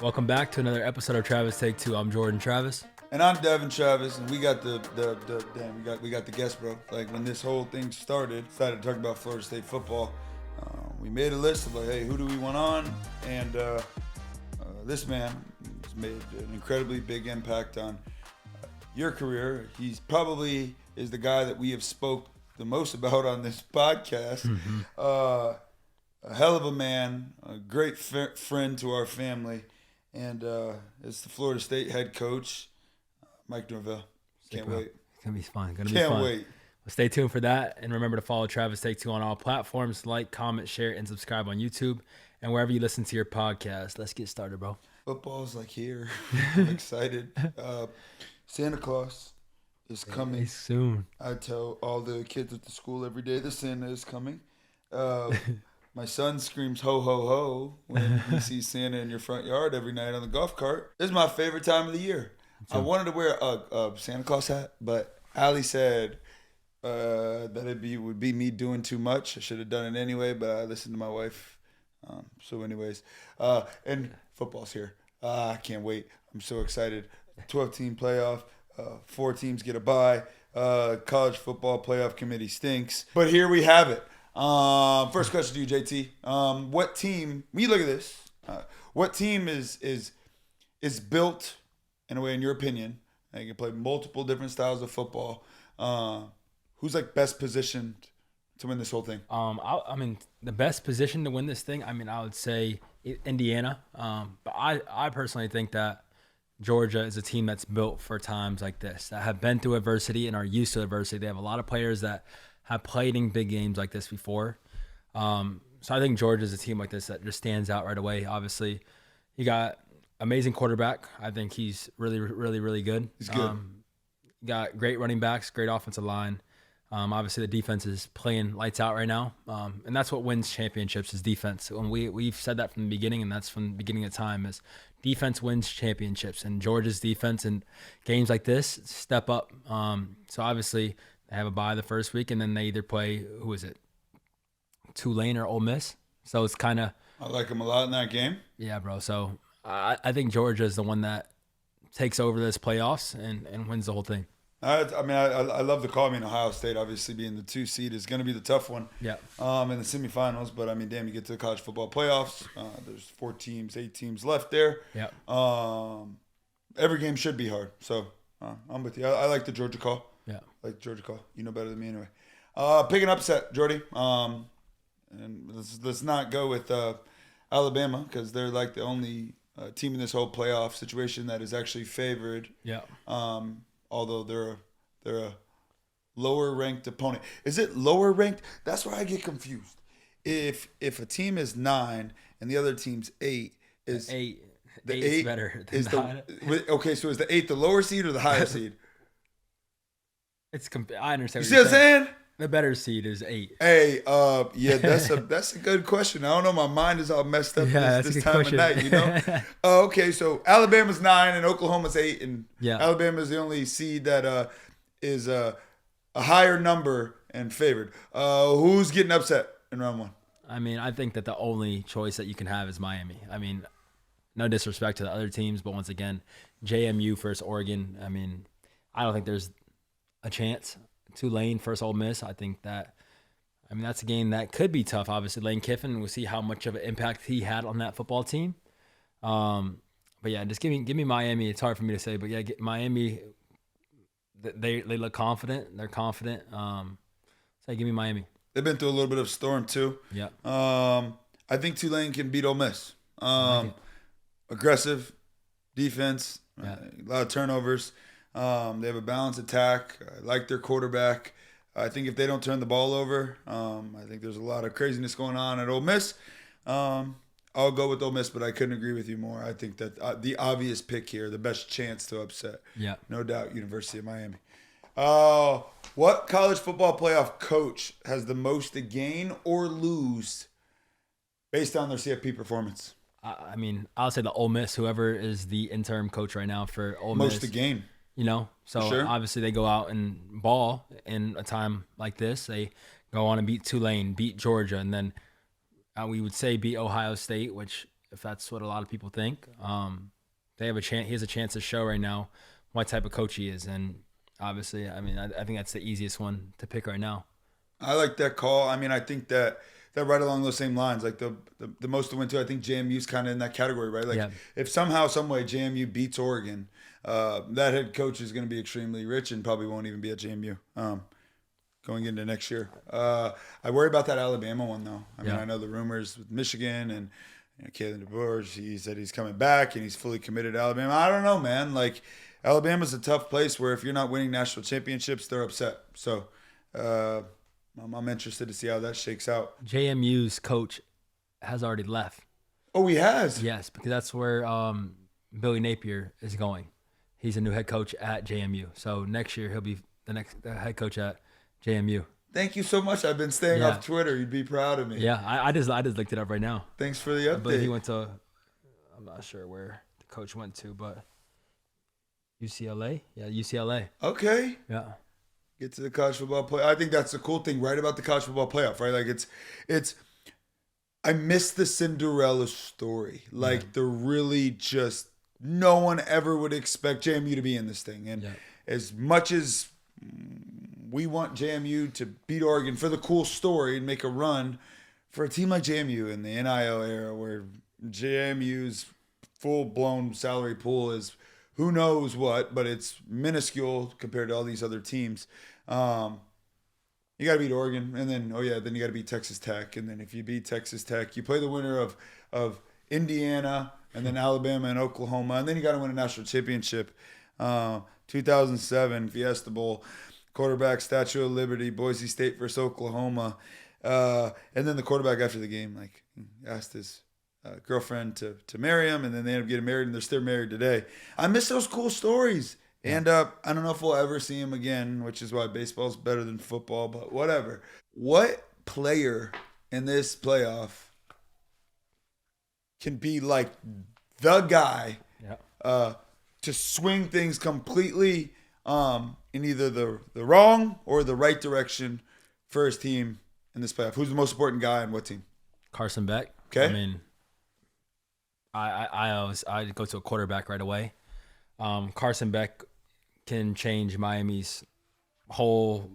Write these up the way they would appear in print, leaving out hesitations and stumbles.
Welcome back to another episode of Travis Take Two. I'm Jordan Travis. And I'm Devon Travis, and we got the guest, bro. Like when this whole thing started talking about Florida State football. We made a list of like, hey, who do we want on? And this man has made an incredibly big impact on your career. He's probably is the guy that we have spoke the most about on this podcast. Mm-hmm. A hell of a man, a great friend to our family, and it's the Florida State head coach, Mike Norvell. Can't wait. It's going to be fun. Can't wait. Well, stay tuned for that. And remember to follow Travis Take Two on all platforms. Like, comment, share, and subscribe on YouTube and wherever you listen to your podcast. Let's get started, bro. Football's like here. I'm excited. Santa Claus is coming soon. I tell all the kids at the school every day that Santa is coming. My son screams ho ho ho when he sees Santa in your front yard every night on the golf cart. This is my favorite time of the year. I wanted to wear a Santa Claus hat, but Allie said that would be me doing too much. I should have done it anyway, but I listened to my wife. So anyways, and football's here. I can't wait. I'm so excited. 12-team playoff. 4 teams get a bye. College football playoff committee stinks. But here we have it. First question to you, JT. What team, when you look at this, what team is built in a way, in your opinion, and you can play multiple different styles of football, who's like best positioned to win this whole thing? I mean, the best position to win this thing, I mean, I would say Indiana. But I personally think that Georgia is a team that's built for times like this, that have been through adversity and are used to adversity. They have a lot of players that have played in big games like this before. So I think Georgia is a team like this that just stands out right away. Obviously, you got amazing quarterback. I think he's really, really, really good. He's good. You got great running backs, great offensive line. Obviously, the defense is playing lights out right now. And that's what wins championships is defense. And we've said that from the beginning, and that's from the beginning of time is defense wins championships. And Georgia's defense in games like this step up. So obviously, they have a bye the first week, and then they either play, who is it, Tulane or Ole Miss. So it's kind of – I like them a lot in that game. Yeah, bro. So I think Georgia is the one that takes over this playoffs and wins the whole thing. I love the call. I mean, Ohio State obviously being the 2 seed is going to be the tough one. Yeah. In the semifinals, but I mean, damn, you get to the college football playoffs. There's 8 teams left there. Yeah. Every game should be hard. So I'm with you. I like the Georgia call. Yeah. I like the Georgia call. You know better than me anyway. Pick an upset, Jordy. And let's not go with Alabama because they're like the only team in this whole playoff situation that is actually favored. Yeah. Although they're a lower ranked opponent. Is it lower ranked? That's where I get confused. If a team is 9 and the other team's 8, is 8 the 8 better than is 9? Okay, so is the 8 the lower seed or the higher seed? I understand. You see what I'm saying? The better seed is 8. Hey, yeah, that's a good question. I don't know. My mind is all messed up this time of night, you know? Okay, so Alabama's 9 and Oklahoma's 8, and Alabama's the only seed that is a higher number and favored. Who's getting upset in round 1? I mean, I think that the only choice that you can have is Miami. I mean, no disrespect to the other teams, but once again, JMU versus Oregon. I mean, I don't think there's a chance. Tulane versus Ole Miss. I think that, I mean, that's a game that could be tough. Obviously, Lane Kiffin, we'll see how much of an impact he had on that football team. But yeah, just give me Miami. It's hard for me to say, but yeah, Miami. They look confident. They're confident. So give me Miami. They've been through a little bit of a storm too. Yeah. I think Tulane can beat Ole Miss. Aggressive defense. A lot of turnovers. They have a balanced attack. I like their quarterback. I think if they don't turn the ball over, I think there's a lot of craziness going on at Ole Miss. I'll go with Ole Miss, but I couldn't agree with you more. I think that the obvious pick here, the best chance to upset, no doubt, University of Miami. What college football playoff coach has the most to gain or lose based on their CFP performance? I mean, I'll say the Ole Miss, whoever is the interim coach right now for Ole Miss. Most to gain. You know, so obviously they go out and ball in a time like this. They go on and beat Tulane, beat Georgia, and then we would say beat Ohio State, which if that's what a lot of people think. They have a chance. He has a chance to show right now what type of coach he is, and obviously, I mean, I think that's the easiest one to pick right now. I like that call. I mean, I think that right along those same lines, like the most to win too. I think JMU's kind of in that category, right? Like if somehow, some way, JMU beats Oregon, that head coach is going to be extremely rich and probably won't even be at JMU going into next year. I worry about that Alabama one though. I mean, I know the rumors with Michigan and Kalen DeBoer. He said he's coming back and he's fully committed to Alabama. I don't know, man. Like Alabama's a tough place where if you're not winning national championships, they're upset. So. I'm interested to see how that shakes out. JMU's coach has already left. Oh, he has? Yes, because that's where Billy Napier is going. He's a new head coach at JMU. So next year he'll be the head coach at JMU. Thank you so much. I've been staying off Twitter. You'd be proud of me. Yeah, I just looked it up right now. Thanks for the update. But he went to, I'm not sure where the coach went to, but UCLA? Yeah, UCLA. Okay. Yeah. Get to the college football play. I think that's the cool thing, right, about the college football playoff, right? Like it's. I miss the Cinderella story. Like the really just no one ever would expect JMU to be in this thing, and as much as we want JMU to beat Oregon for the cool story and make a run, for a team like JMU in the NIL era, where JMU's full-blown salary pool is. Who knows what, but it's minuscule compared to all these other teams. You got to beat Oregon, and then then you got to beat Texas Tech, and then if you beat Texas Tech, you play the winner of Indiana, and then Alabama and Oklahoma, and then you got to win a national championship. 2007 Fiesta Bowl, quarterback, Statue of Liberty, Boise State versus Oklahoma, and then the quarterback after the game asked his girlfriend to marry him, and then they end up getting married, and they're still married today. I miss those cool stories. And I don't know if we'll ever see him again, which is why baseball's better than football, but whatever. What player in this playoff can be like the guy to swing things completely in either the wrong or the right direction for his team in this playoff? Who's the most important guy and what team? Carson Beck. Okay. I mean, I go to a quarterback right away. Carson Beck can change Miami's whole.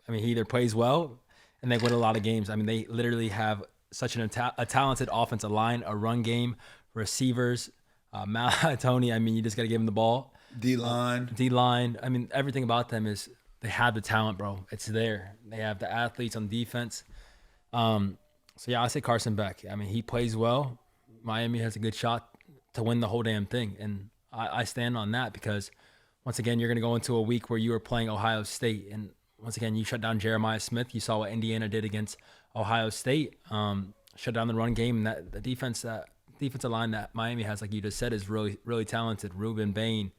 I mean, he either plays well and they win a lot of games. I mean, they literally have such a talented offensive line, a run game, receivers, Tony. I mean, you just got to give him the ball. D-line. I mean, everything about them is they have the talent, bro. It's there. They have the athletes on defense. So yeah, I say Carson Beck. I mean, he plays well. Miami has a good shot to win the whole damn thing. And I stand on that because, once again, you're going to go into a week where you are playing Ohio State. And once again, you shut down Jeremiah Smith. You saw what Indiana did against Ohio State. Shut down the run game. And the defensive line that Miami has, like you just said, is really, really talented. Ruben Bain.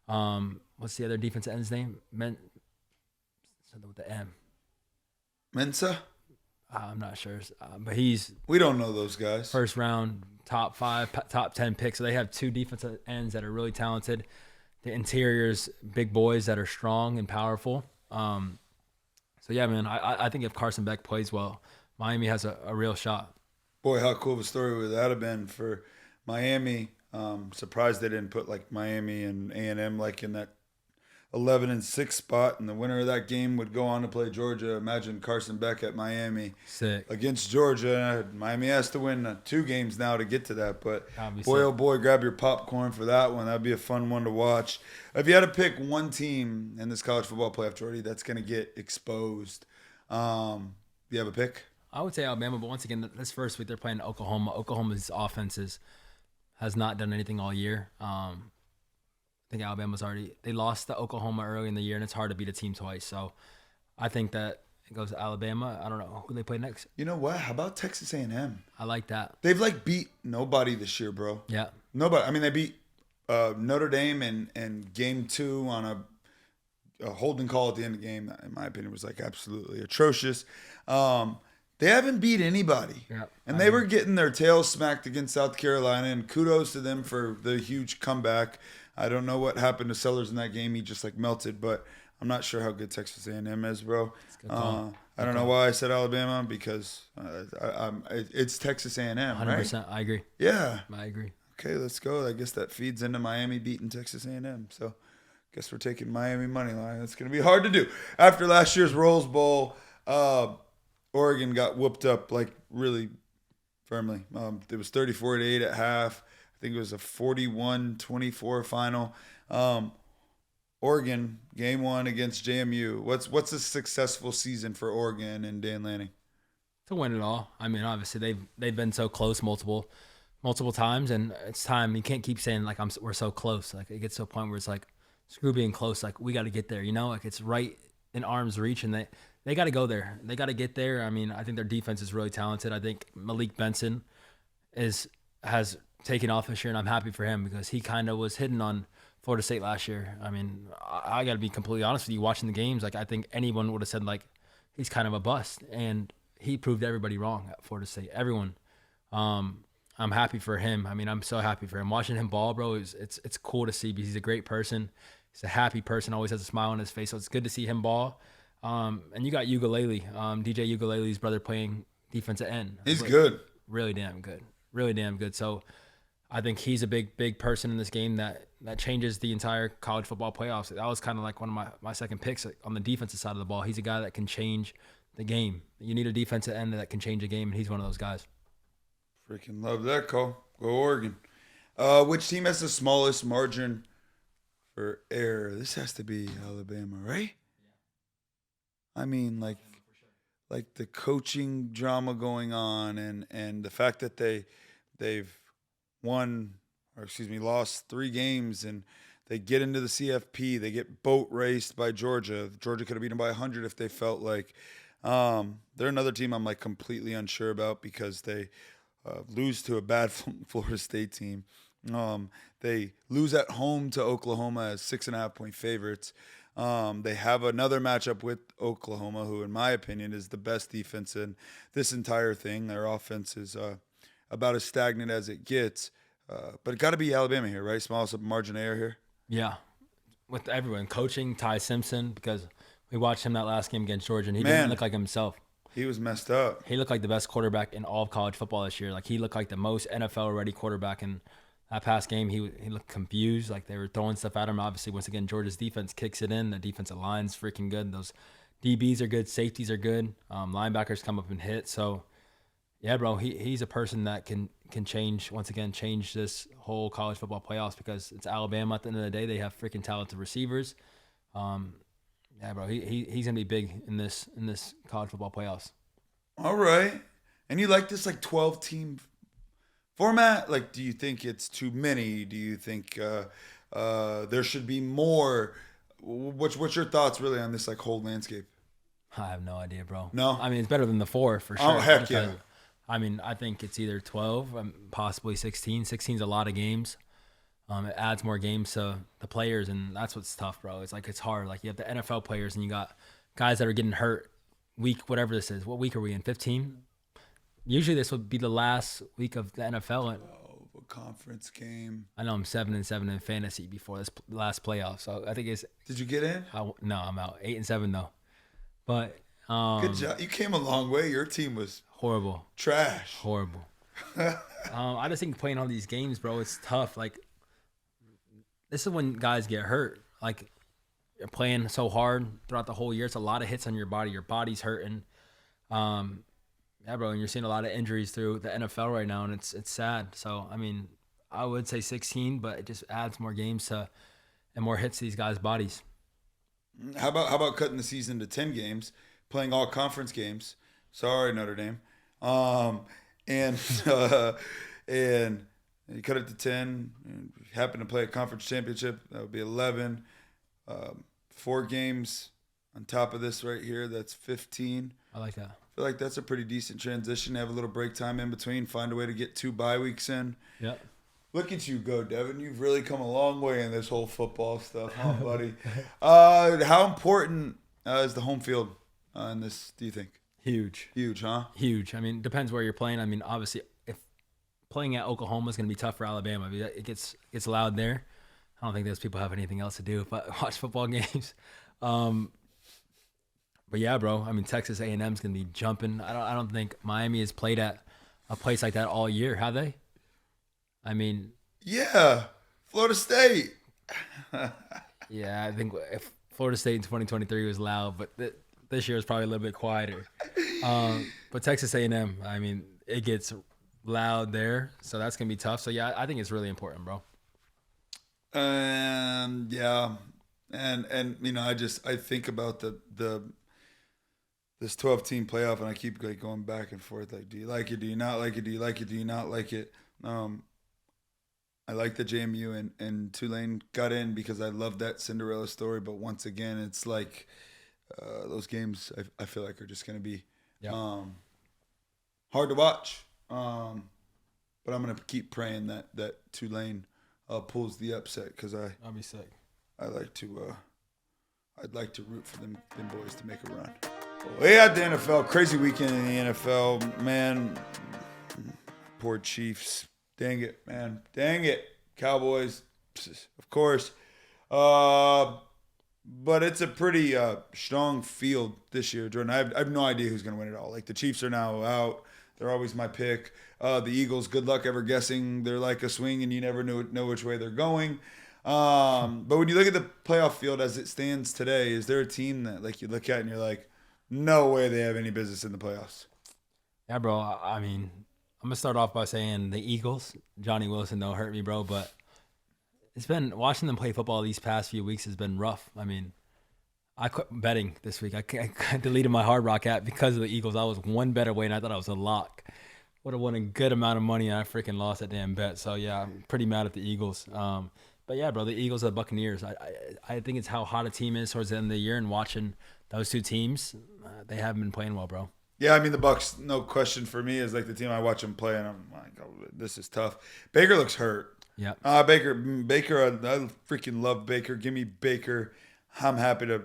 What's the other defensive end's name? With the M. Mensa? I'm not sure. But we don't know those guys. First round, top 5, top 10 picks. So they have 2 defensive ends that are really talented. The interiors, big boys that are strong and powerful. So yeah, man, I think if Carson Beck plays well, Miami has a real shot. Boy, how cool of a story would that have been for Miami. Surprised they didn't put like Miami and A&M like in that 11-6 spot, and the winner of that game would go on to play Georgia. Imagine Carson Beck at Miami against Georgia. Miami has to win 2 games now to get to that, but boy, oh boy, grab your popcorn for that one. That'd be a fun one to watch. If you had to pick one team in this college football playoff, Jordy, that's going to get exposed, you have a pick? I would say Alabama, but once again, this first week they're playing Oklahoma. Oklahoma's offenses has not done anything all year. I think Alabama's they lost to Oklahoma early in the year, and it's hard to beat a team twice. So I think that it goes to Alabama. I don't know who they play next. You know what? How about Texas A&M? I like that. They've beat nobody this year, bro. Yeah. Nobody. I mean, they beat Notre Dame in game 2 on a holding call at the end of the game that, in my opinion, was absolutely atrocious. They haven't beat anybody. Yeah, and they were getting their tails smacked against South Carolina, and kudos to them for the huge comeback. I don't know what happened to Sellers in that game. He just melted, but I'm not sure how good Texas A&M is, bro. Good call. I don't know why I said Alabama because it's Texas A&M, 100%. right? I agree. Yeah. I agree. Okay, let's go. I guess that feeds into Miami beating Texas A&M. So, guess we're taking Miami money line. It's going to be hard to do. After last year's Rose Bowl, Oregon got whooped up like really firmly. It was 34-8 at half. I think it was a 41-24 final. Oregon game 1 against JMU. What's a successful season for Oregon and Dan Lanning? To win it all. I mean, obviously they've been so close multiple times, and it's time. You can't keep saying like we're so close. Like it gets to a point where it's like screw being close. Like we got to get there. You know, like it's right in arm's reach, and they got to go there. They got to get there. I mean, I think their defense is really talented. I think Malik Benson has taken off this year, and I'm happy for him because he kind of was hidden on Florida State last year. I mean, I got to be completely honest with you. Watching the games, like I think anyone would have said like he's kind of a bust, and he proved everybody wrong at Florida State. Everyone. I'm happy for him. I mean, I'm so happy for him. Watching him ball, bro, it's cool to see because he's a great person. He's a happy person, always has a smile on his face. So it's good to see him ball. And you got Ukulele, DJ Ukulele's brother playing defensive end. He's good. Really damn good. Really damn good. So I think he's a big person in this game that changes the entire college football playoffs. That was kind of like one of my second picks on the defensive side of the ball. He's a guy that can change the game. You need a defensive end that can change a game, and he's one of those guys. Freaking love that call. Go Oregon. Which team has the smallest margin for error? This has to be Alabama, right? I mean, like the coaching drama going on and the fact that they've lost 3 games and they get into the CFP. They get boat raced by Georgia. Georgia could have beaten by 100 if they felt like. They're another team I'm like completely unsure about because they lose to a bad Florida State team. They lose at home to Oklahoma as 6.5-point favorites. They have another matchup with Oklahoma, who, in my opinion, is the best defense in this entire thing. Their offense is about as stagnant as it gets. But it got to be Alabama here, right? Smallest margin of error here. Yeah, with everyone coaching Ty Simpson because we watched him that last game against Georgia, and he didn't look like himself. He was messed up. He looked like the best quarterback in all of college football this year. Like he looked like the most NFL-ready quarterback in that past game. He looked confused. Like they were throwing stuff at him. Obviously, once again, Georgia's defense kicks it in. The defensive line's freaking good. Those DBs are good. Safeties are good. Linebackers come up and hit. So, yeah, bro, he's a person that can change this whole college football playoffs because it's Alabama. At the end of the day, they have freaking talented receivers. Yeah, bro, he's gonna be big in this college football playoffs. All right, and you like this like 12-team format? Like, do you think it's too many? Do you think there should be more? What's your thoughts really on this like whole landscape? I have no idea, bro. No, I mean it's better than the 4 for sure. Oh heck yeah! I mean I think it's either 12, possibly 16. 16's a lot of games. It adds more games to the players, and that's what's tough, bro. It's like it's hard. Like you have the NFL players, and you got guys that are getting hurt week, whatever this is. What week are we in? 15? Usually this would be the last week of the NFL. Oh, a conference game. I know I'm 7-7 in fantasy before this last playoff, so I think it's. Did you get in? No, I'm out. 8-7 though. But good job. You came a long way. Your team was horrible. Trash. Horrible. I just think playing all these games, bro, it's tough. Like. This is when guys get hurt. Like, you're playing so hard throughout the whole year. It's a lot of hits on your body. Your body's hurting. Yeah, bro, and you're seeing a lot of injuries through the NFL right now, and it's sad. So, I mean, I would say 16, but it just adds more games and more hits to these guys' bodies. How about cutting the season to 10 games, playing all conference games? Sorry, Notre Dame. And you cut it to 10. And happen to play a conference championship, that would be 11. 4 games on top of this right here, that's 15. I like that. I feel like that's a pretty decent transition. Have a little break time in between. Find a way to get 2 bye weeks in. Yep. Look at you go, Devin. You've really come a long way in this whole football stuff, huh, buddy? How important is the home field in this, do you think? Huge. Huge, huh? Huge. I mean, depends where you're playing. I mean, obviously, if playing at Oklahoma is going to be tough for Alabama. I mean, it gets loud there. I don't think those people have anything else to do but watch football games. But yeah, bro. I mean, Texas A&M's gonna be jumping. I don't think Miami has played at a place like that all year, have they? I mean, Yeah, Florida State. yeah, I think if Florida State in 2023 was loud, but this year is probably a little bit quieter. But Texas A&M, I mean, it gets loud there, so that's gonna be tough. So yeah, I think it's really important, bro. Yeah, and I think about this 12-team playoff, and I keep like going back and forth. Like, do you like it? Do you not like it? Do you like it? Do you not like it? I like that JMU and Tulane got in because I love that Cinderella story. But once again, it's like those games I feel like are just going to be hard to watch. But I'm going to keep praying that Tulane pulls the upset because I'll be sick. I'd like to root for them boys to make a run. Way out the NFL, crazy weekend in the NFL, man. Poor Chiefs. Dang it, man. Dang it. Cowboys, of course. But it's a pretty strong field this year, Jordan. I have no idea who's going to win it all. Like, the Chiefs are now out. They're always my pick. The Eagles, good luck ever guessing. They're like a swing, and you never know which way they're going. But when you look at the playoff field as it stands today, is there a team that like you look at and you're like, no way they have any business in the playoffs? Yeah, bro. I mean, I'm going to start off by saying the Eagles. Johnny Wilson, don't hurt me, bro. But it's been watching them play football these past few weeks has been rough. I mean, I quit betting this week. I deleted my Hard Rock app because of the Eagles. I was one bet away, and I thought I was a lock. Would have won a good amount of money, and I freaking lost that damn bet. So, yeah, I'm pretty mad at the Eagles. But, yeah, bro, the Eagles are the Buccaneers. I think it's how hot a team is towards the end of the year, and watching those two teams, they haven't been playing well, bro. Yeah, I mean, the Bucs, no question for me, is like the team I watch them play, and I'm like, oh, this is tough. Baker looks hurt. Yeah. Baker, I freaking love Baker. Give me Baker. I'm happy to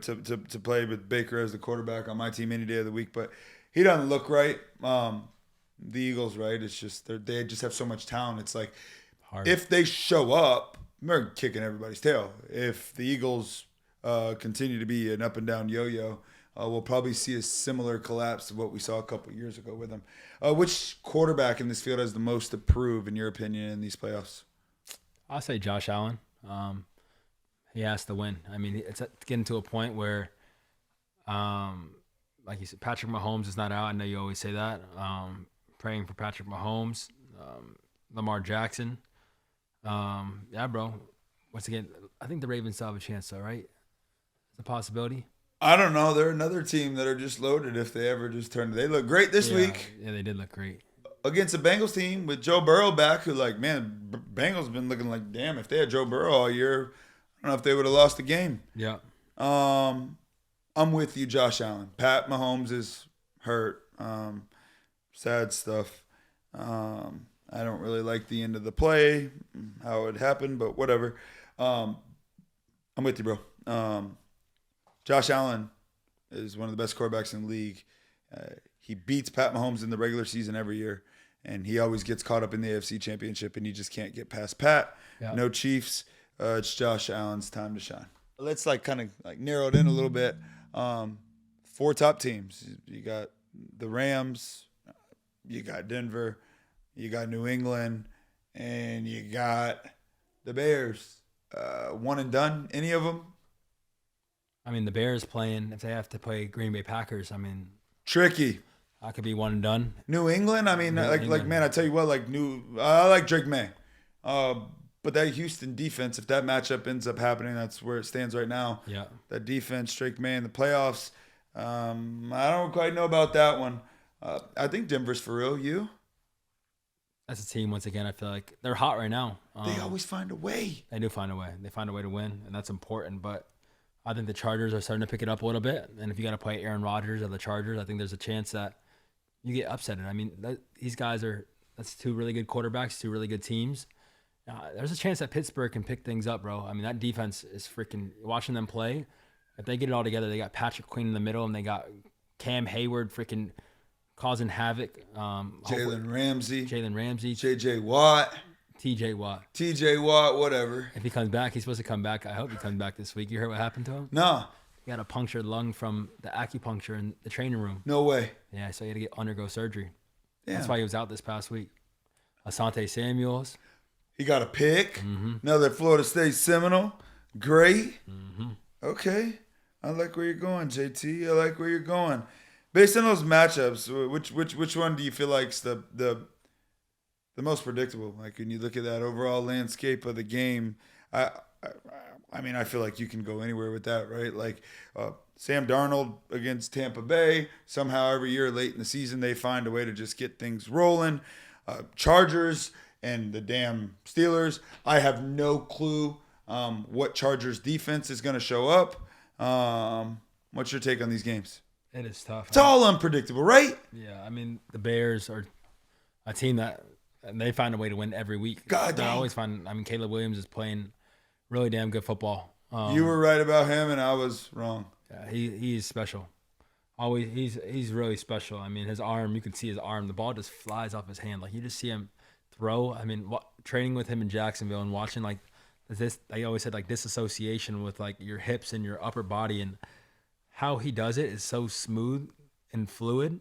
play with Baker as the quarterback on my team any day of the week, but he doesn't look right. The Eagles, right? It's just they just have so much talent. It's like hard. If they show up, they're kicking everybody's tail. If the Eagles continue to be an up and down yo-yo, we'll probably see a similar collapse to what we saw a couple of years ago with them. Which quarterback in this field has the most to prove, in your opinion, in these playoffs? I'll say Josh Allen. He has to win. I mean, it's getting to a point where, like you said, Patrick Mahomes is not out. I know you always say that. Praying for Patrick Mahomes, Lamar Jackson. Yeah, bro. Once again, I think the Ravens still have a chance, though, right? It's a possibility. I don't know. They're another team that are just loaded if they ever just turn. They look great this week. Yeah, they did look great. Against the Bengals team with Joe Burrow back, who, like, man, Bengals been looking like, damn, if they had Joe Burrow all year, I don't know if they would have lost the game. Yeah. I'm with you, Josh Allen. Pat Mahomes is hurt. Sad stuff. I don't really like the end of the play, how it happened, but whatever. I'm with you, bro. Josh Allen is one of the best quarterbacks in the league. He beats Pat Mahomes in the regular season every year, and he always gets caught up in the AFC Championship, and you just can't get past Pat. Yeah. No Chiefs. It's Josh Allen's time to shine. Let's kind of narrow it in a little bit. 4 top teams. You got the Rams, you got Denver, you got New England, and you got the Bears. One and done, any of them? I mean, the Bears playing, if they have to play Green Bay Packers, I mean. Tricky. I could be one and done. New England, I mean, like man, I tell you what, I like Drake May. But that Houston defense, if that matchup ends up happening, that's where it stands right now. Yeah. That defense, Drake May in the playoffs, I don't quite know about that one. I think Denver's for real. You? That's a team, once again, I feel like they're hot right now. They always find a way. They do find a way. They find a way to win, and that's important. But I think the Chargers are starting to pick it up a little bit. And if you got to play Aaron Rodgers or the Chargers, I think there's a chance that you get upset. I mean, these guys that's 2 really good quarterbacks, 2 really good teams. There's a chance that Pittsburgh can pick things up, bro. I mean, that defense is freaking watching them play. If they get it all together, they got Patrick Queen in the middle, and they got Cam Hayward freaking causing havoc. Jalen Ramsey. J.J. Watt. T.J. Watt, whatever. If he comes back, he's supposed to come back. I hope he comes back this week. You heard what happened to him? No. he got a punctured lung from the acupuncture in the training room. No way. Yeah, so he had to undergo surgery. Damn. That's why he was out this past week. Asante Samuels. He got a pick. Another Florida State Seminole. Great. Okay. I like where you're going, JT. I like where you're going. Based on those matchups, which one do you feel like's the most predictable? Like when you look at that overall landscape of the game, I mean, I feel like you can go anywhere with that, right? Like Sam Darnold against Tampa Bay. Somehow every year late in the season, they find a way to just get things rolling. Chargers and the damn Steelers. I have no clue what Chargers defense is going to show up. What's your take on these games? It is tough. It's all unpredictable, right? Yeah, I mean, the Bears are a team that they find a way to win every week. God, they always find. I mean, Caleb Williams is playing really damn good football. You were right about him, and I was wrong. Yeah, he's special. Always, he's really special. I mean, his arm, you can see his arm. The ball just flies off his hand. Like you just see him throw. I mean, training with him in Jacksonville and watching like this, I always said like disassociation with like your hips and your upper body, and how he does it is so smooth and fluid,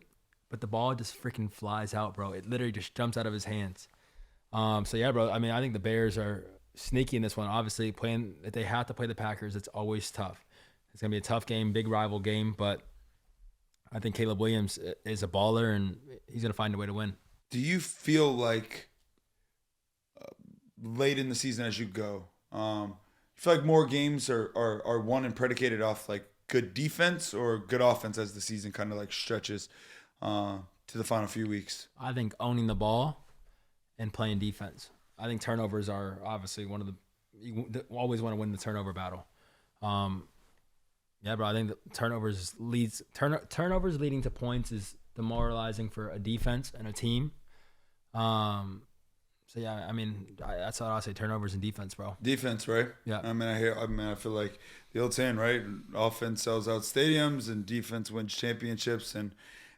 but the ball just freaking flies out, bro. It literally just jumps out of his hands. So yeah, bro. I mean, I think the Bears are sneaky in this one. Obviously, if they have to play the Packers, it's always tough. It's gonna be a tough game, big rival game, but I think Caleb Williams is a baller, and he's gonna find a way to win. Do you feel like late in the season as you go, you feel like more games are won and predicated off like good defense or good offense as the season kind of like stretches to the final few weeks? I think owning the ball and playing defense. I think turnovers are obviously one of you always want to win the turnover battle. Yeah, bro. I think the turnovers leading to points is demoralizing for a defense and a team. So yeah, I mean, that's what I'll say. Turnovers and defense, bro. Defense, right? Yeah. I feel like the old saying, right? Offense sells out stadiums and defense wins championships. And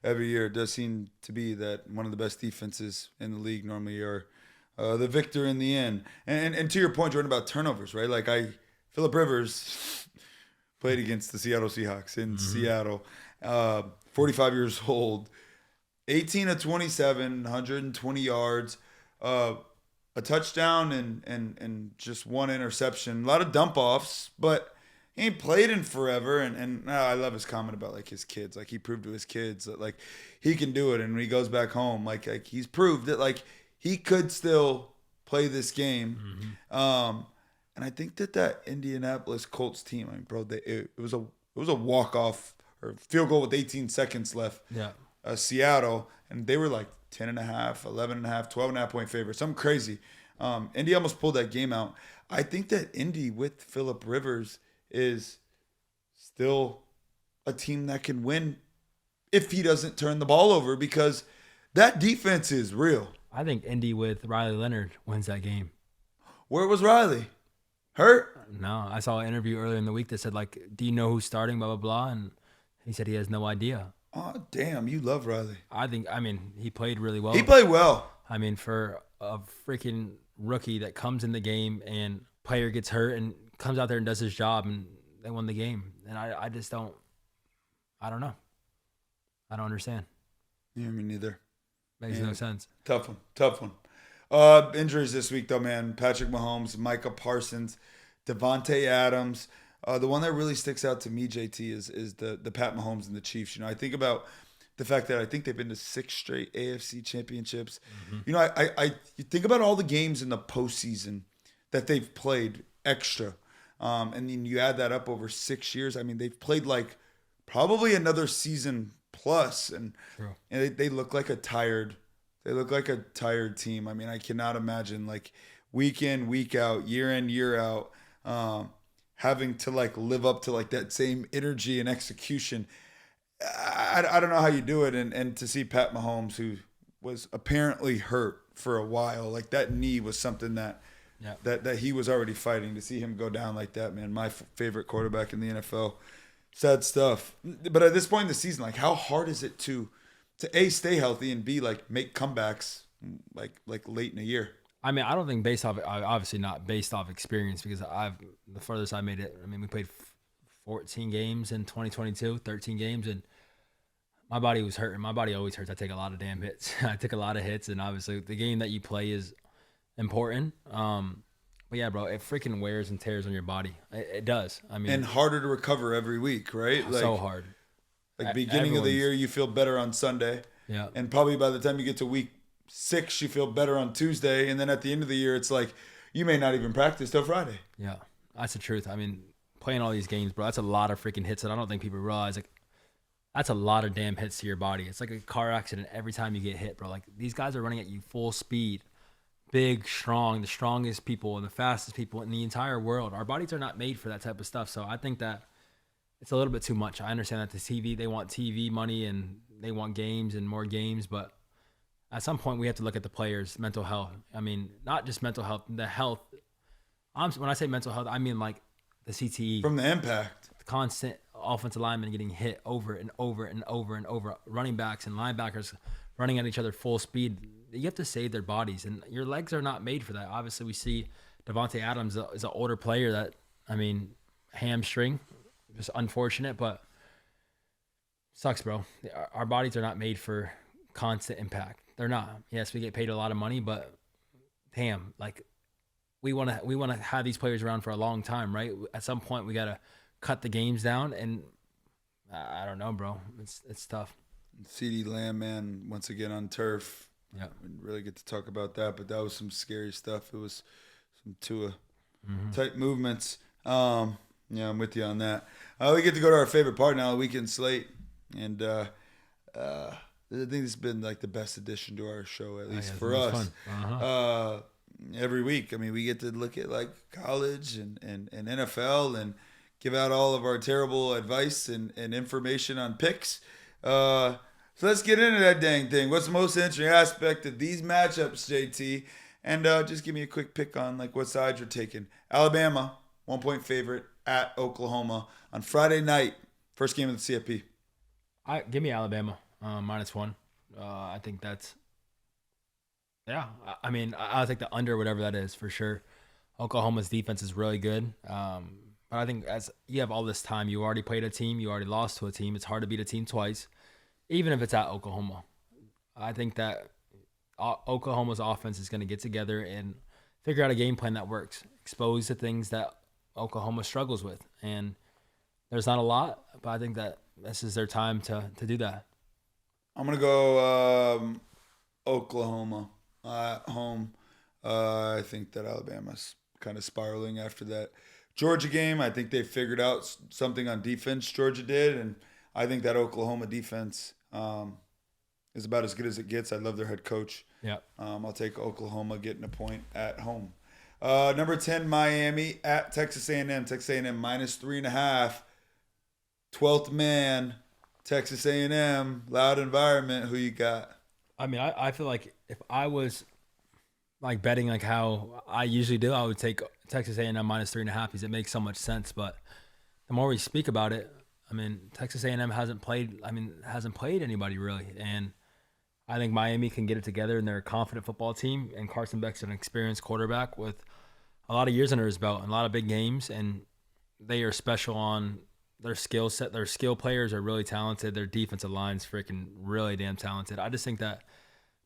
every year it does seem to be that one of the best defenses in the league normally are the victor in the end. And to your point, Jordan, about turnovers, right? Like Phillip Rivers played against the Seattle Seahawks in Seattle, 45 years old, 18 of 27, 120 yards, a touchdown and just one interception. A lot of dump offs, but he ain't played in forever. And I love his comment about like his kids. Like he proved to his kids that like he can do it. And when he goes back home, like he's proved that like he could still play this game. And I think that Indianapolis Colts team, I mean, bro, it was a walk-off or field goal with 18 seconds left. Yeah. Seattle, and they were like 10.5, 11.5, 12.5 point favorite. Something crazy. Indy almost pulled that game out. I think that Indy with Phillip Rivers is still a team that can win if he doesn't turn the ball over, because that defense is real. I think Indy with Riley Leonard wins that game. Where was Riley? Hurt? No, I saw an interview earlier in the week that said, like, do you know who's starting, blah, blah, blah, and he said he has no idea. Oh, damn, you love Riley. I mean, he played really well. He played well. I mean, for a freaking rookie that comes in the game and player gets hurt and comes out there and does his job, and they won the game. And I just don't know. I don't understand. Yeah, me neither. Makes no sense. Tough one. Injuries this week, though, man. Patrick Mahomes, Micah Parsons, Devontae Adams. The one that really sticks out to me, JT, is the Pat Mahomes and the Chiefs. You know, I think about the fact that I think they've been to 6 straight AFC championships. You know, you think about all the games in the postseason that they've played extra. And then you add that up over 6 years. I mean, they've played like probably another season plus. And they look like a tired team. I mean, I cannot imagine like week in, week out, year in, year out, having to like live up to like that same energy and execution. I don't know how you do it. And to see Pat Mahomes, who was apparently hurt for a while, like that knee was something that he was already fighting. To see him go down like that, man, my favorite quarterback in the NFL. Sad stuff. But at this point in the season, like how hard is it to A, stay healthy, and B, like make comebacks like late in the year? I mean, I don't think obviously not based off experience, because the furthest I made it, I mean, we played 14 games in 2022, 13 games, and my body was hurting. My body always hurts. I take a lot of damn hits. I took a lot of hits, and obviously the game that you play is important. But yeah, bro, it freaking wears and tears on your body. It does. I mean, and harder to recover every week, right? Like, so hard. Like beginning of the year, you feel better on Sunday. Yeah. And probably by the time you get to week 6, you feel better on Tuesday. And then at the end of the year, it's like you may not even practice till Friday. Yeah, that's the truth. I mean, playing all these games, bro, that's a lot of freaking hits that I don't think people realize. Like, that's a lot of damn hits to your body. It's like a car accident every time you get hit, bro. Like, these guys are running at you full speed. Big, strong, the strongest people and the fastest people in the entire world. Our bodies are not made for that type of stuff. So I think that it's a little bit too much. I understand that the TV, they want TV money and they want games and more games, but at some point we have to look at the players' mental health. I mean, not just mental health, the health. When I say mental health, I mean like the CTE. From the impact. The constant offensive linemen getting hit over and over and over and over. Running backs and linebackers running at each other full speed. You have to save their bodies, and your legs are not made for that. Obviously, we see Devontae Adams is an older player that, I mean, hamstring, just unfortunate, but sucks, bro. Our bodies are not made for constant impact. They're not. Yes, we get paid a lot of money, but damn, like we want to have these players around for a long time, right? At some point, we gotta cut the games down, and I don't know, bro. It's tough. CeeDee Lamb, man, once again on turf. Yeah, we didn't really get to talk about that, but that was some scary stuff. It was some Tua type movements. Yeah, I'm with you on that. We get to go to our favorite part now, the weekend slate, and I think this has been like the best addition to our show, at least for us. Every week, I mean, we get to look at like college and NFL and give out all of our terrible advice and information on picks. So let's get into that dang thing. What's the most interesting aspect of these matchups, JT? And just give me a quick pick on like what side you're taking. Alabama, 1-point favorite at Oklahoma on Friday night. First game of the CFP. Give me Alabama -1. I think that's, yeah. I mean, I'll take the under, whatever that is, for sure. Oklahoma's defense is really good. But I think as you have all this time, you already played a team, you already lost to a team. It's hard to beat a team twice, even if it's at Oklahoma. I think that Oklahoma's offense is going to get together and figure out a game plan that works, expose the things that Oklahoma struggles with. And there's not a lot, but I think that this is their time to do that. I'm going to go Oklahoma at home. I think that Alabama's kind of spiraling after that Georgia game. I think they figured out something on defense, Georgia did, and I think that Oklahoma defense is about as good as it gets. I love their head coach. Yeah. I'll take Oklahoma getting a point at home. Number 10, Miami at Texas A&M. Texas A&M -3.5. 12th man, Texas A&M, loud environment. Who you got? I mean, I feel like if I was like betting like how I usually do, I would take Texas A&M -3.5 because it makes so much sense. But the more we speak about it, I mean, Texas A&M hasn't played anybody really. And I think Miami can get it together, and they're a confident football team. And Carson Beck's an experienced quarterback with a lot of years under his belt and a lot of big games. And they are special on their skill set. Their skill players are really talented. Their defensive line's freaking really damn talented. I just think that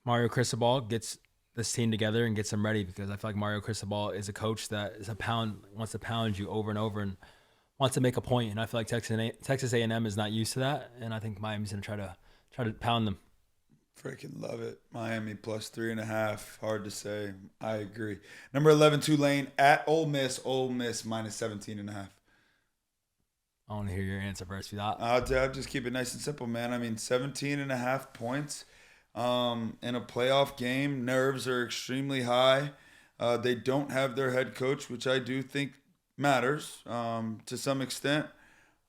Mario Cristobal gets this team together and gets them ready, because I feel like Mario Cristobal is a coach that wants to pound you over and over and wants to make a point. And I feel like Texas A&M is not used to that, and I think Miami's going to try to pound them. Freaking love it. Miami +3.5. Hard to say. I agree. Number 11, Tulane at Ole Miss. Ole Miss -17.5. I want to hear your answer first. I'll just keep it nice and simple, man. I mean, 17.5 points in a playoff game. Nerves are extremely high. They don't have their head coach, which I do think matters to some extent.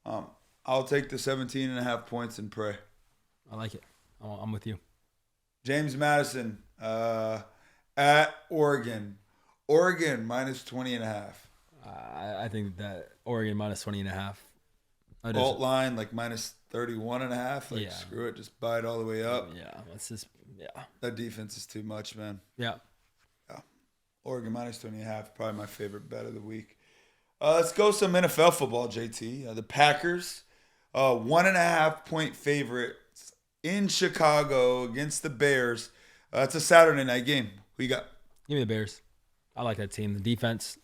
I'll take the 17.5 points and pray. I like it. I'm with you. James Madison at Oregon. Oregon -20.5. I think that Oregon -20.5. Alt line like -31.5. Like, yeah. Screw it, just buy it all the way up. Yeah. That defense is too much, man. Yeah. Oregon -20.5, probably my favorite bet of the week. Let's go some NFL football, JT. The Packers, 1.5-point favorites in Chicago against the Bears. It's a Saturday night game. Who you got? Give me the Bears. I like that team. The defense,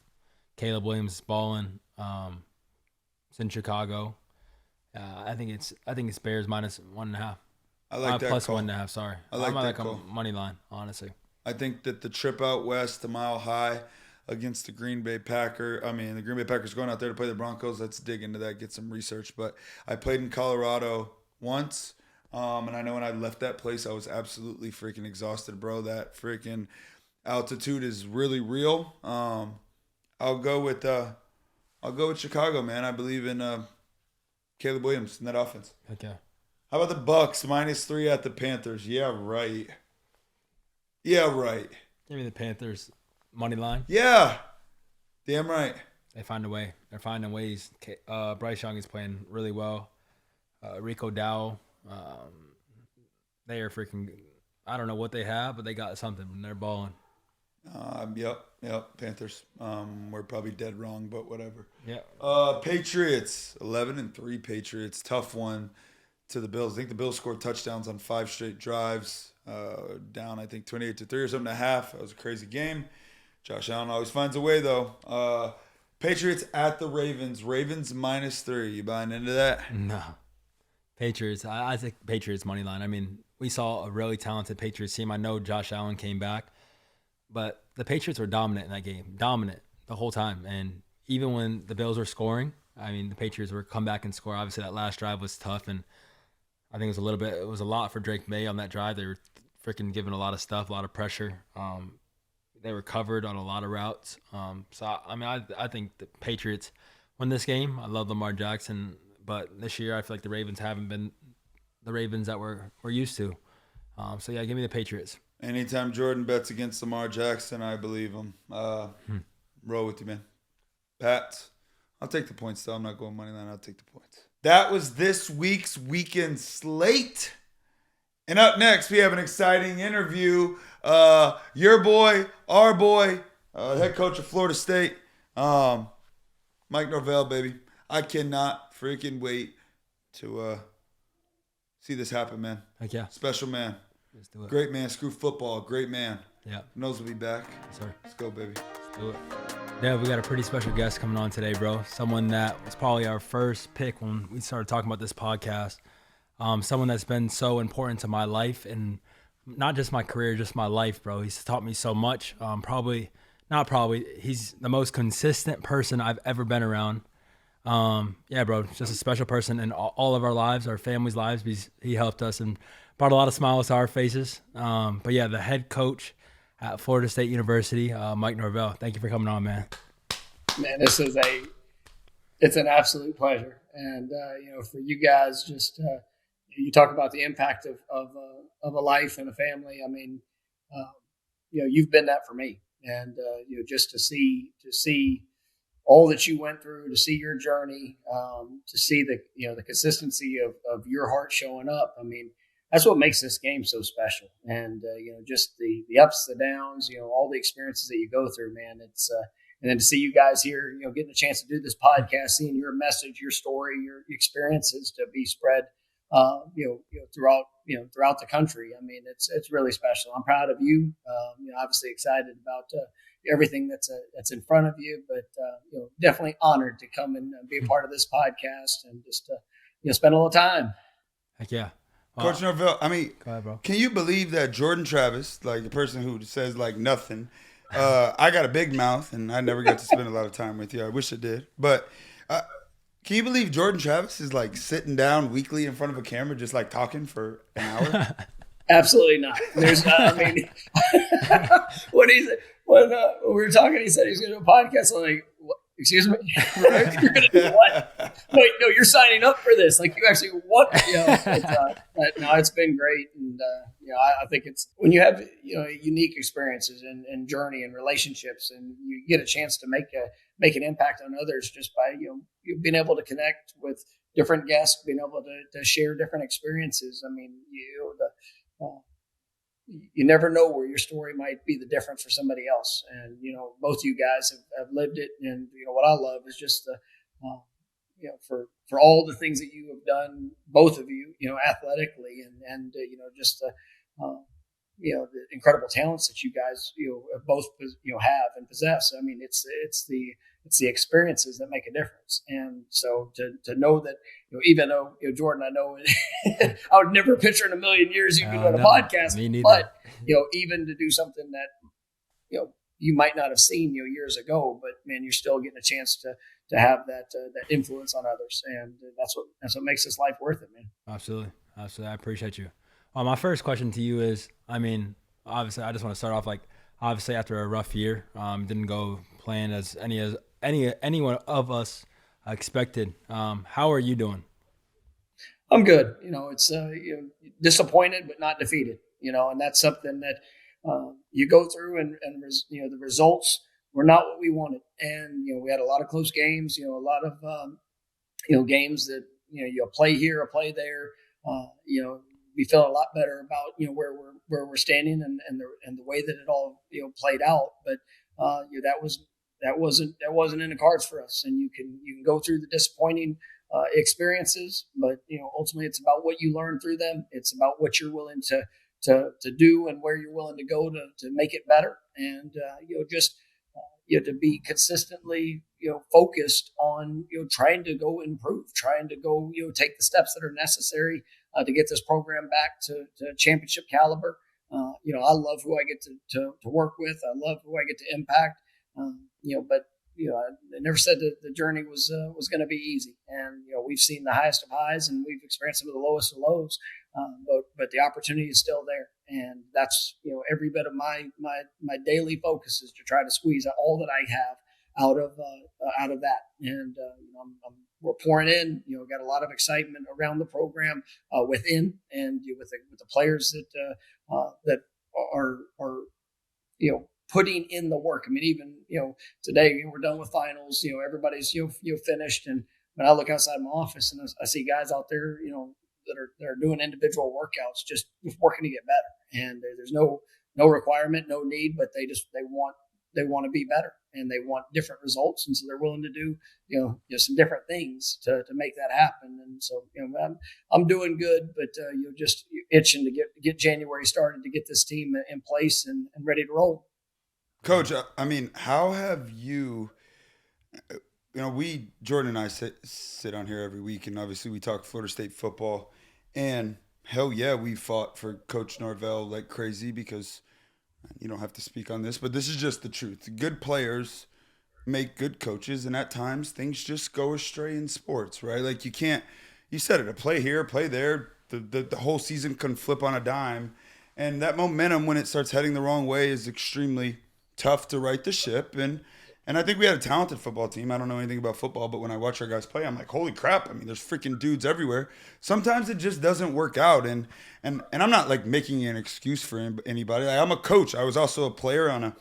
Caleb Williams is balling. It's in Chicago. I think it's Bears minus 1.5. I like that plus call. 1.5. Sorry, I like that call. Money line, honestly. I think that the trip out west, the Mile High, against the Green Bay Packers. The Green Bay Packers going out there to play the Broncos. Let's dig into that, get some research. But I played in Colorado once, and I know when I left that place, I was absolutely freaking exhausted, bro. That freaking altitude is really real. I'll go with Chicago, man. I believe in Caleb Williams in that offense. Okay. How about the Bucks -3 at the Panthers? Yeah, right. Yeah, right. Give me the Panthers money line. Yeah, damn right. They find a way. They're finding ways. Bryce Young is playing really well. Rico Dow, they are freaking. I don't know what they have, but they got something. They're balling. Yep. Panthers. We're probably dead wrong, but whatever. Yeah. Patriots 11-3. Patriots, tough one to the Bills. I think the Bills scored touchdowns on 5 straight drives. Down, I think 28-3 or something and a half. That was a crazy game. Josh Allen always finds a way though. Patriots at the Ravens. Ravens -3. You buying into that? No. Patriots. I think Patriots money line. I mean, we saw a really talented Patriots team. I know Josh Allen came back, but the Patriots were dominant in that game. Dominant the whole time. And even when the Bills were scoring, I mean, the Patriots were come back and score. Obviously, that last drive was tough, and I think it was a lot for Drake May on that drive. They were freaking giving a lot of stuff, a lot of pressure. They were covered on a lot of routes. I think the Patriots win this game. I love Lamar Jackson, but this year I feel like the Ravens haven't been the Ravens that we're used to. Give me the Patriots. Anytime Jordan bets against Lamar Jackson, I believe him. Roll with you, man. Pats. I'll take the points, though. I'm not going money line. I'll take the points. That was this week's weekend slate. And up next, we have an exciting interview. Your boy, our boy, head coach of Florida State, Mike Norvell, baby. I cannot freaking wait to see this happen, man. Heck yeah. Special man. Let's do it. Great man. Screw football. Great man. Yeah. Knows we'll be back. Yes, sir. Let's go, baby. Let's do it. Yeah, we got a pretty special guest coming on today, bro. Someone that was probably our first pick when we started talking about this podcast. Someone that's been so important to my life and not just my career, just my life, bro. He's taught me so much. He's the most consistent person I've ever been around. Yeah, bro, just a special person in all of our lives, our family's lives. He helped us and brought a lot of smiles to our faces. But yeah, the head coach at Florida State University, Mike Norvell. Thank you for coming on, man. Man, it's an absolute pleasure. And, for you guys, just, you talk about the impact of a life and a family. I mean, you've been that for me. And, just to see all that you went through, to see your journey, to see the consistency of your heart showing up. I mean, that's what makes this game so special. And, just the ups, the downs, all the experiences that you go through, man. It's, and then to see you guys here, getting a chance to do this podcast, seeing your message, your story, your experiences to be spread, throughout the country. I mean, it's really special. I'm proud of you. Obviously excited about everything that's in front of you, but definitely honored to come and be a part of this podcast and just spend a little time. Heck yeah. Coach Norvell, I mean, go ahead, bro. Can you believe that Jordan Travis, like the person who says like nothing, I got a big mouth and I never got to spend a lot of time with you. I wish I did. But can you believe Jordan Travis is like sitting down weekly in front of a camera just like talking for an hour? Absolutely not. There's when we were talking, he said he's going to do a podcast. I'm like, what? Excuse me? Right? You're going to do what? No, you're signing up for this. Like you actually want, it's been great. And, I think it's when you have, unique experiences and journey and relationships and you get a chance to make an impact on others just by, being able to connect with different guests, being able to share different experiences. I mean, you never know where your story might be the difference for somebody else. And, both of you guys have lived it. And, what I love is just for all the things that you have done, both of you, athletically and just the incredible talents that you guys, both, have and possess. I mean, it's the experiences that make a difference. And so to know that, even though, Jordan, I know I would never picture in a million years you'd be doing a podcast, but, even to do something that, you might not have seen, years ago, but man, you're still getting a chance to have that influence on others. And that's what makes this life worth it, man. Absolutely. I appreciate you. My first question to you is, I mean, obviously I just want to start off obviously after a rough year, didn't go playing as anyone of us expected. How are you doing? I'm good. It's disappointed but not defeated. And that's something that you go through, and the results were not what we wanted, and we had a lot of close games. A lot of games that you play here or play there. We feel a lot better about where we're standing and the way that it all played out. But that wasn't in the cards for us. And you can go through the disappointing experiences, but ultimately it's about what you learn through them. It's about what you're willing to do and where you're willing to go to make it better. And to be consistently focused on trying to go improve, trying to go take the steps that are necessary to get this program back to championship caliber. I love who I get to work with. I love who I get to impact. But I never said that the journey was going to be easy. And we've seen the highest of highs, and we've experienced some of the lowest of lows. But the opportunity is still there, and that's every bit of my daily focus is to try to squeeze all that I have out of that. And we're pouring in. Got a lot of excitement around the program within, and with the players that are putting in the work. I mean, even today we're done with finals. Everybody's finished, and when I look outside my office and I see guys out there, that are doing individual workouts, just working to get better. And there's no requirement, no need, but they want to be better, and they want different results, and so they're willing to do some different things to make that happen. And so I'm doing good, but just itching to get January started, to get this team in place and ready to roll. Coach, I mean, how have you? Jordan and I sit on here every week, and obviously we talk Florida State football. And hell yeah, we fought for Coach Norvell like crazy, because you don't have to speak on this, but this is just the truth. Good players make good coaches, and at times things just go astray in sports, right? Like you said it, a play here, play there, the whole season can flip on a dime. And that momentum, when it starts heading the wrong way, is extremely tough to right the ship. And I think we had a talented football team. I don't know anything about football, but when I watch our guys play, I'm like, holy crap. I mean, there's freaking dudes everywhere. Sometimes it just doesn't work out. And I'm not like making an excuse for anybody. Like, I'm a coach. I was also a player on a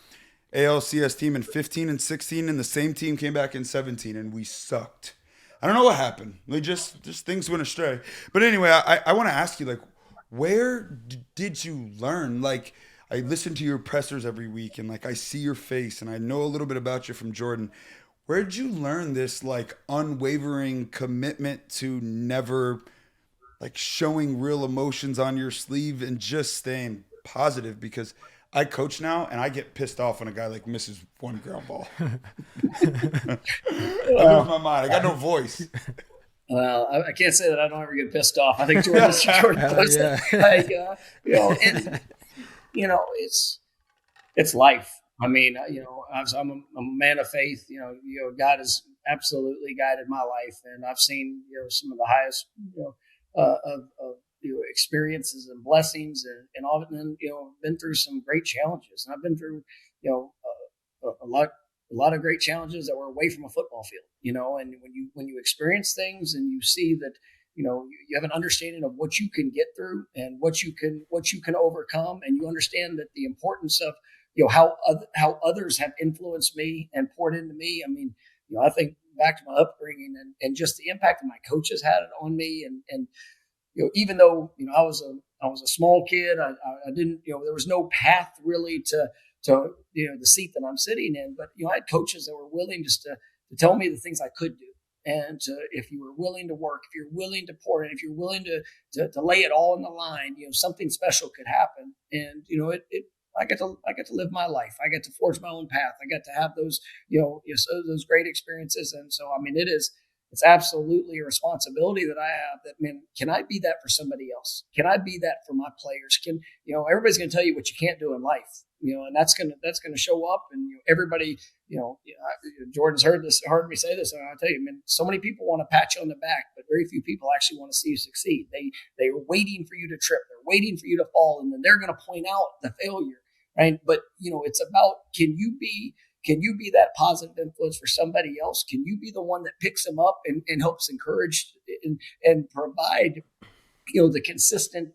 ALCS team in 15 and 16, and the same team came back in 17, and we sucked. I don't know what happened. We just things went astray. But anyway, I want to ask you, like, where did you learn? Like, I listen to your pressers every week, and like I see your face, and I know a little bit about you from Jordan. Where did you learn this like unwavering commitment to never like showing real emotions on your sleeve and just staying positive? Because I coach now, and I get pissed off when a guy like misses one ground ball. I lose my mind. I got no voice. Well, I can't say that I don't ever get pissed off. I think Jordan knows that. It's life. I mean, I'm a man of faith. God has absolutely guided my life, and I've seen some of the highest of experiences and blessings, and all of it. And been through some great challenges, and I've been through a lot of great challenges that were away from a football field. And when you experience things and you see that you have an understanding of what you can get through and what you can overcome, and you understand that the importance of how others have influenced me and poured into me. I mean, I think back to my upbringing and just the impact that my coaches had on me, and even though, I was a small kid, I didn't, there was no path really to the seat that I'm sitting in. But, I had coaches that were willing just to tell me the things I could do. And if you were willing to work, if you're willing to pour in, if you're willing to lay it all on the line, something special could happen. And, I get to live my life. I get to forge my own path. I get to have those, those great experiences. And so, it's absolutely a responsibility that I have that, man, can I be that for somebody else? Can I be that for my players? Everybody's going to tell you what you can't do in life, and that's going to show up. And everybody, Jordan's heard me say this. And I'll tell you, man, so many people want to pat you on the back, but very few people actually want to see you succeed. They are waiting for you to trip. They're waiting for you to fall. And then they're going to point out the failure. Right. But, it's about, can you be that positive influence for somebody else? Can you be the one that picks them up and helps encourage and provide, the consistent,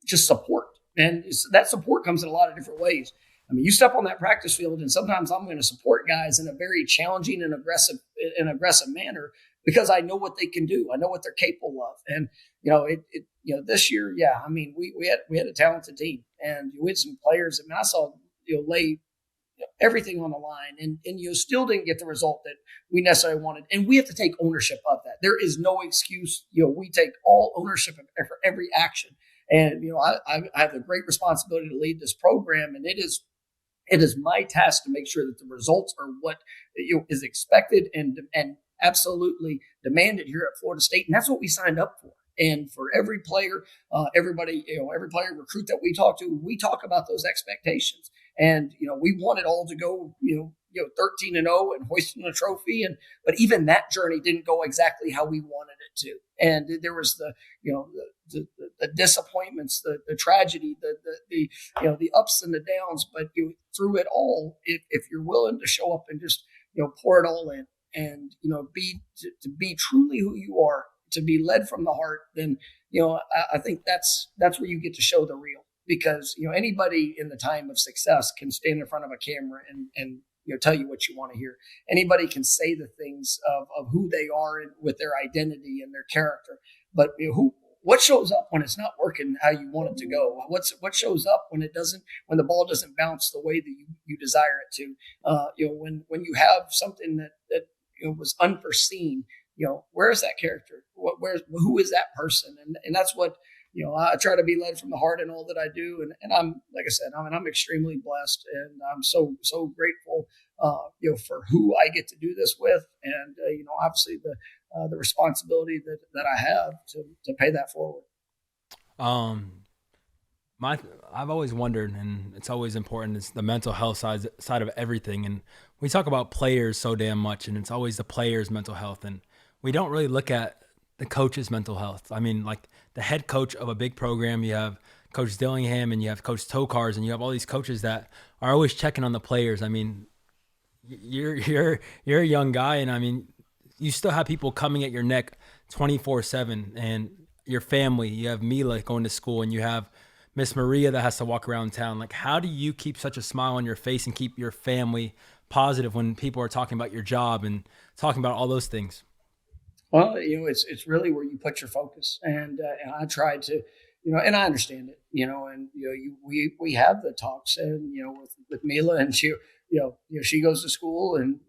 just support? And that support comes in a lot of different ways. I mean, you step on that practice field, and sometimes I'm going to support guys in a very challenging and aggressive manner because I know what they can do. I know what they're capable of. And, this year, we had a talented team, and we had some players. I mean, I saw, lay everything on the line, and you still didn't get the result that we necessarily wanted. And we have to take ownership of that. There is no excuse. We take all ownership for every action. And, I have the great responsibility to lead this program, and it is my task to make sure that the results are what is expected and absolutely demanded here at Florida State. And that's what we signed up for. And for every player, every player recruit that we talk about those expectations. And, we want it all to go, 13-0 and hoisting a trophy. But even that journey didn't go exactly how we wanted it to. And there was the disappointments, the tragedy, the ups and the downs. But through it all, if you're willing to show up and just, pour it all in and, be truly who you are, to be led from the heart, then, I think that's where you get to show the real. Because, anybody in the time of success can stand in front of a camera and tell you what you want to hear. Anybody can say the things of who they are and with their identity and their character. But what shows up when it's not working how you want it to go? What shows up when when the ball doesn't bounce the way that you desire it to? When you have something that was unforeseen, where is that character? Who is that person? And that's what, I try to be led from the heart in all that I do. And I'm, like I said, I'm extremely blessed, and I'm so grateful, for who I get to do this with. And, obviously the responsibility that I have to pay that forward. I've always wondered, and it's always important, it's the mental health side of everything. And we talk about players so damn much, and it's always the players' mental health. And we don't really look at the coach's mental health. I mean, like the head coach of a big program, you have Coach Dillingham and you have Coach Tokars, and you have all these coaches that are always checking on the players. I mean, you're a young guy, and I mean, you still have people coming at your neck 24/7, and your family. You have Mila going to school, and you have Miss Maria that has to walk around town. Like, how do you keep such a smile on your face and keep your family positive when people are talking about your job and talking about all those things? Well, it's really where you put your focus, and I try to, and I understand it, and we have the talks, and with Mila, and she, she goes to school, and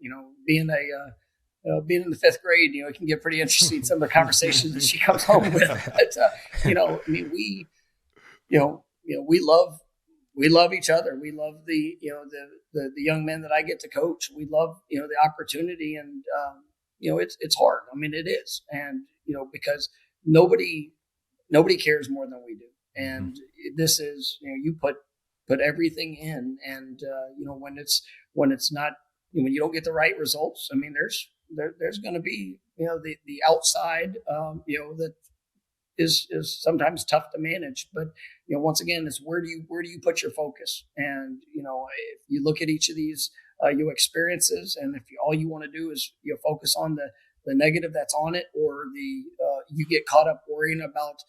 being in the fifth grade, it can get pretty interesting, some of the conversations that she comes home with. But we love each other. We love the young men that I get to coach. We love the opportunity, and it's hard. I mean, it is, and because nobody cares more than we do, and this is you put everything in, and when it's not, when you don't get the right results. I mean, there's going to be the outside that is sometimes tough to manage, but once again, it's where do you put your focus? And if you look at each of these experiences, and if all you want to do is focus on the negative that's on it, or you get caught up worrying about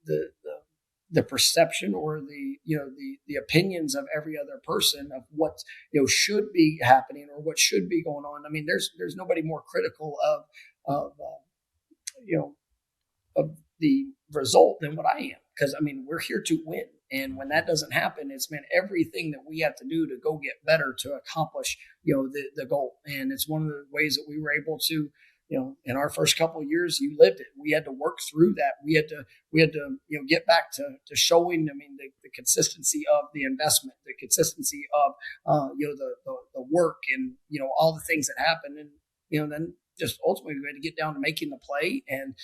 the perception or the opinions of every other person of what should be happening or what should be going on. I mean, there's nobody more critical of the result than what I am. Because, I mean, we're here to win. And when that doesn't happen, it's meant everything that we have to do to go get better to accomplish, the goal. And it's one of the ways that we were able to, in our first couple of years, you lived it. We had to work through that. We had to, get back to showing, the consistency of the investment, the consistency of, the work and, all the things that happen. And, then just ultimately we had to get down to making the play and,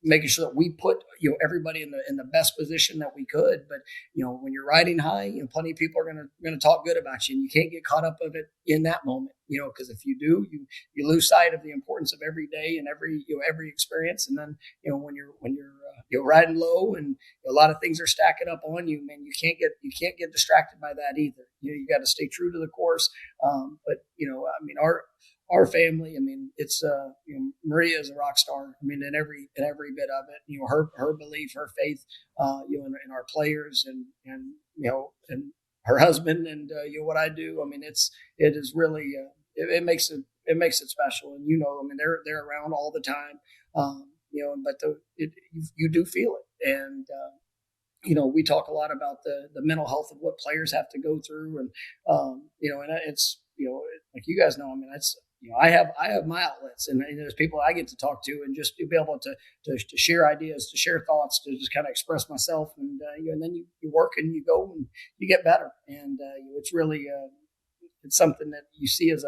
making sure that we put everybody in the best position that we could. But when you're riding high, plenty of people are gonna talk good about you, and you can't get caught up of it in that moment. Because if you do, you lose sight of the importance of every day and every experience. And then when you're riding low and a lot of things are stacking up on you, man, you can't get distracted by that either. You got to stay true to the course. But our family, it's Maria is a rock star. In every bit of it, her belief, her faith, in our players and her husband and what I do. It is really it makes it special. And they're around all the time. But you do feel it. And we talk a lot about the mental health of what players have to go through, and and it's like you guys know. That's. I have my outlets, and there's people I get to talk to, and just to be able to share ideas, to share thoughts, to just kind of express myself, and and then you work and you go and you get better, and it's really it's something that you see as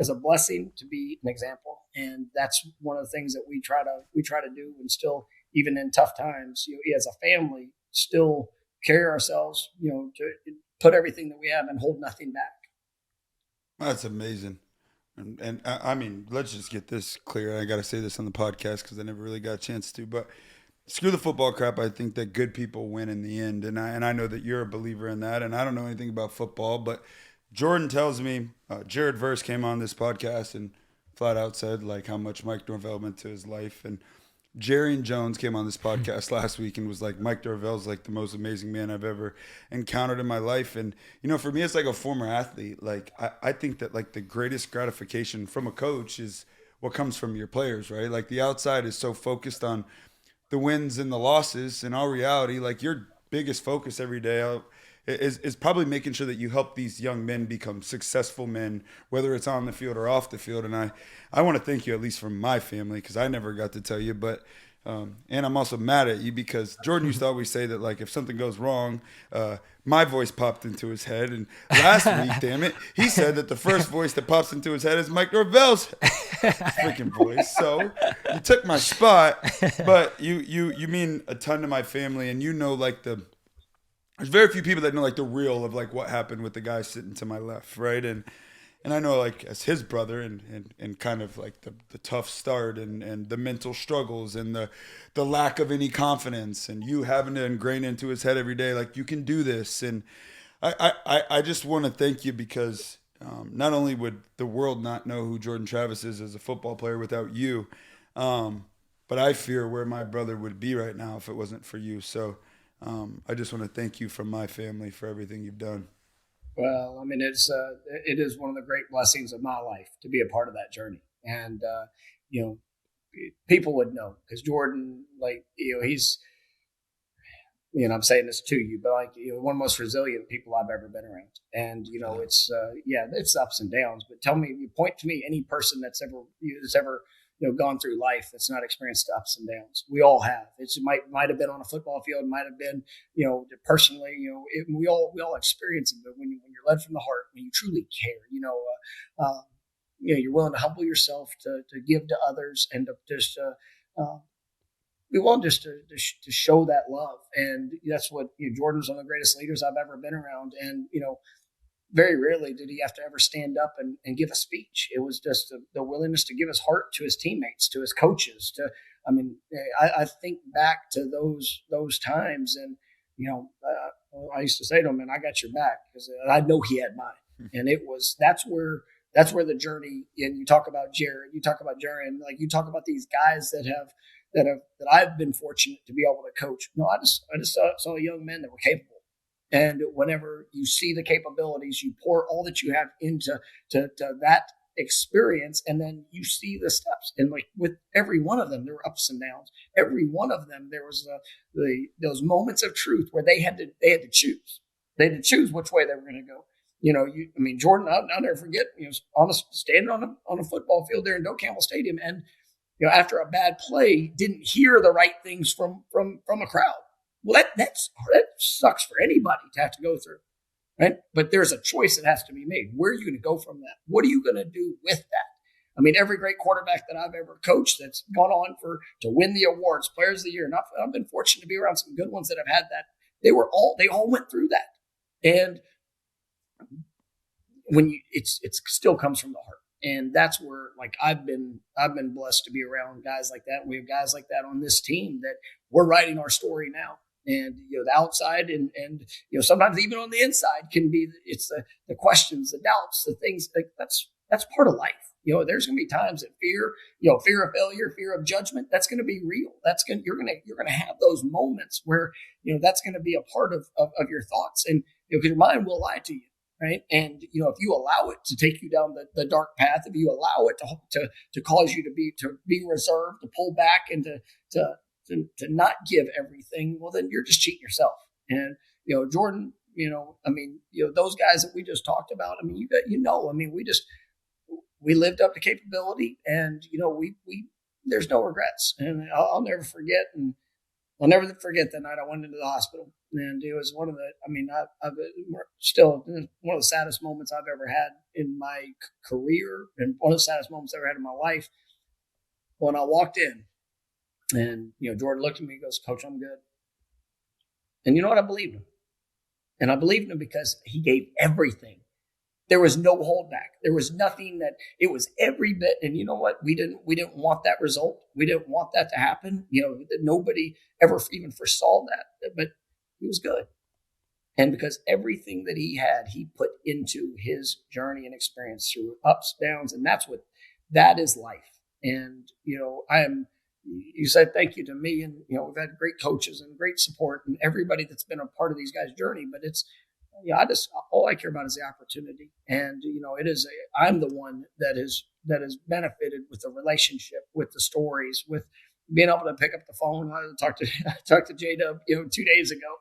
a blessing to be an example, and that's one of the things that we try to do, and still even in tough times, as a family, still carry ourselves, to put everything that we have and hold nothing back. That's amazing. And let's just get this clear. I got to say this on the podcast because I never really got a chance to. But screw the football crap. I think that good people win in the end, and I know that you're a believer in that. And I don't know anything about football, but Jordan tells me Jared Verse came on this podcast and flat out said like how much Mike Norvell meant to his life. And Jerry and Jones came on this podcast last week and was like, Mike Norvell's like the most amazing man I've ever encountered in my life. And, for me, it's like a former athlete. Like, I think that like the greatest gratification from a coach is what comes from your players, right? Like the outside is so focused on the wins and the losses. In all reality, like your biggest focus every day is probably making sure that you help these young men become successful men, whether it's on the field or off the field. And I want to thank you, at least from my family, because I never got to tell you. But and I'm also mad at you because Jordan used to always say that like if something goes wrong, my voice popped into his head. And last week, damn it, he said that the first voice that pops into his head is Mike Norvell's freaking voice. So you took my spot, but you mean a ton to my family, and like there's very few people that know like the real of like what happened with the guy sitting to my left, right? And I know like as his brother and kind of like the tough start and the mental struggles and the lack of any confidence and you having to ingrain into his head every day like you can do this. And I just want to thank you because not only would the world not know who Jordan Travis is as a football player without you, but I fear where my brother would be right now if it wasn't for you. So I just want to thank you from my family for everything you've done. Well, it is one of the great blessings of my life to be a part of that journey. And, people would know because Jordan, like, he's, I'm saying this to you, but like, one of the most resilient people I've ever been around. And, it's ups and downs, but you point to me any person that's ever gone through life that's not experienced ups and downs. We all have. It might have been on a football field, might have been, personally, we all experience it. But when you're led from the heart, when you truly care, you're willing to humble yourself to give to others and to just be willing just to show that love. And that's what Jordan's one of the greatest leaders I've ever been around. And very rarely did he have to ever stand up and give a speech. It was just the willingness to give his heart to his teammates, to his coaches. I think back to those times, and I used to say to him, "Man, I got your back," because I know he had mine. And that's where the journey. And you talk about Jared, you talk about Jerry, and like you talk about these guys that I've been fortunate to be able to coach. No, I just saw young men that were capable. And whenever you see the capabilities, you pour all that you have into that experience, and then you see the steps. And like with every one of them, there were ups and downs. Every one of them, there was those moments of truth where they had to choose. They had to choose which way they were going to go. Jordan, I'll never forget, standing on a football field there in Doak Campbell Stadium, and after a bad play, didn't hear the right things from a crowd. Well, that sucks for anybody to have to go through, right? But there's a choice that has to be made. Where are you going to go from that? What are you going to do with that? Every great quarterback that I've ever coached that's gone on to win the awards, Players of the Year, and I've been fortunate to be around some good ones that have had that. They all went through that, and it still comes from the heart. And that's where, like, I've been blessed to be around guys like that. We have guys like that on this team that we're writing our story now. And, the outside and sometimes even on the inside can be, it's the questions, the doubts, the things like that's part of life. There's going to be times that fear of failure, fear of judgment, that's going to be real. You're going to have those moments where, that's going to be a part of your thoughts. And, because your mind will lie to you. Right. And, if you allow it to take you down the dark path, if you allow it to cause you to be reserved, to pull back and to not give everything, well, then you're just cheating yourself. And, Jordan, those guys that we just talked about, we lived up to capability, and, we there's no regrets. And I'll never forget. And I'll never forget the night I went into the hospital, and it was one of the, I've still one of the saddest moments I've ever had in my career, and one of the saddest moments I've ever had in my life. When I walked in, and Jordan looked at me and goes, "Coach, I'm good." And you know what? I believed him, and I believed him because he gave everything. There was no holdback. There was nothing that it was every bit. And you know what? We didn't want that result. We didn't want that to happen. Nobody ever even foresaw that, but he was good. And because everything that he had, he put into his journey and experience through ups, downs. And that is life. And, you said thank you to me, and, we've had great coaches and great support and everybody that's been a part of these guys' journey, but it's, all I care about is the opportunity. And, I'm the one that is benefited with the relationship, with the stories, with being able to pick up the phone. I talked to J-Dub, 2 days ago,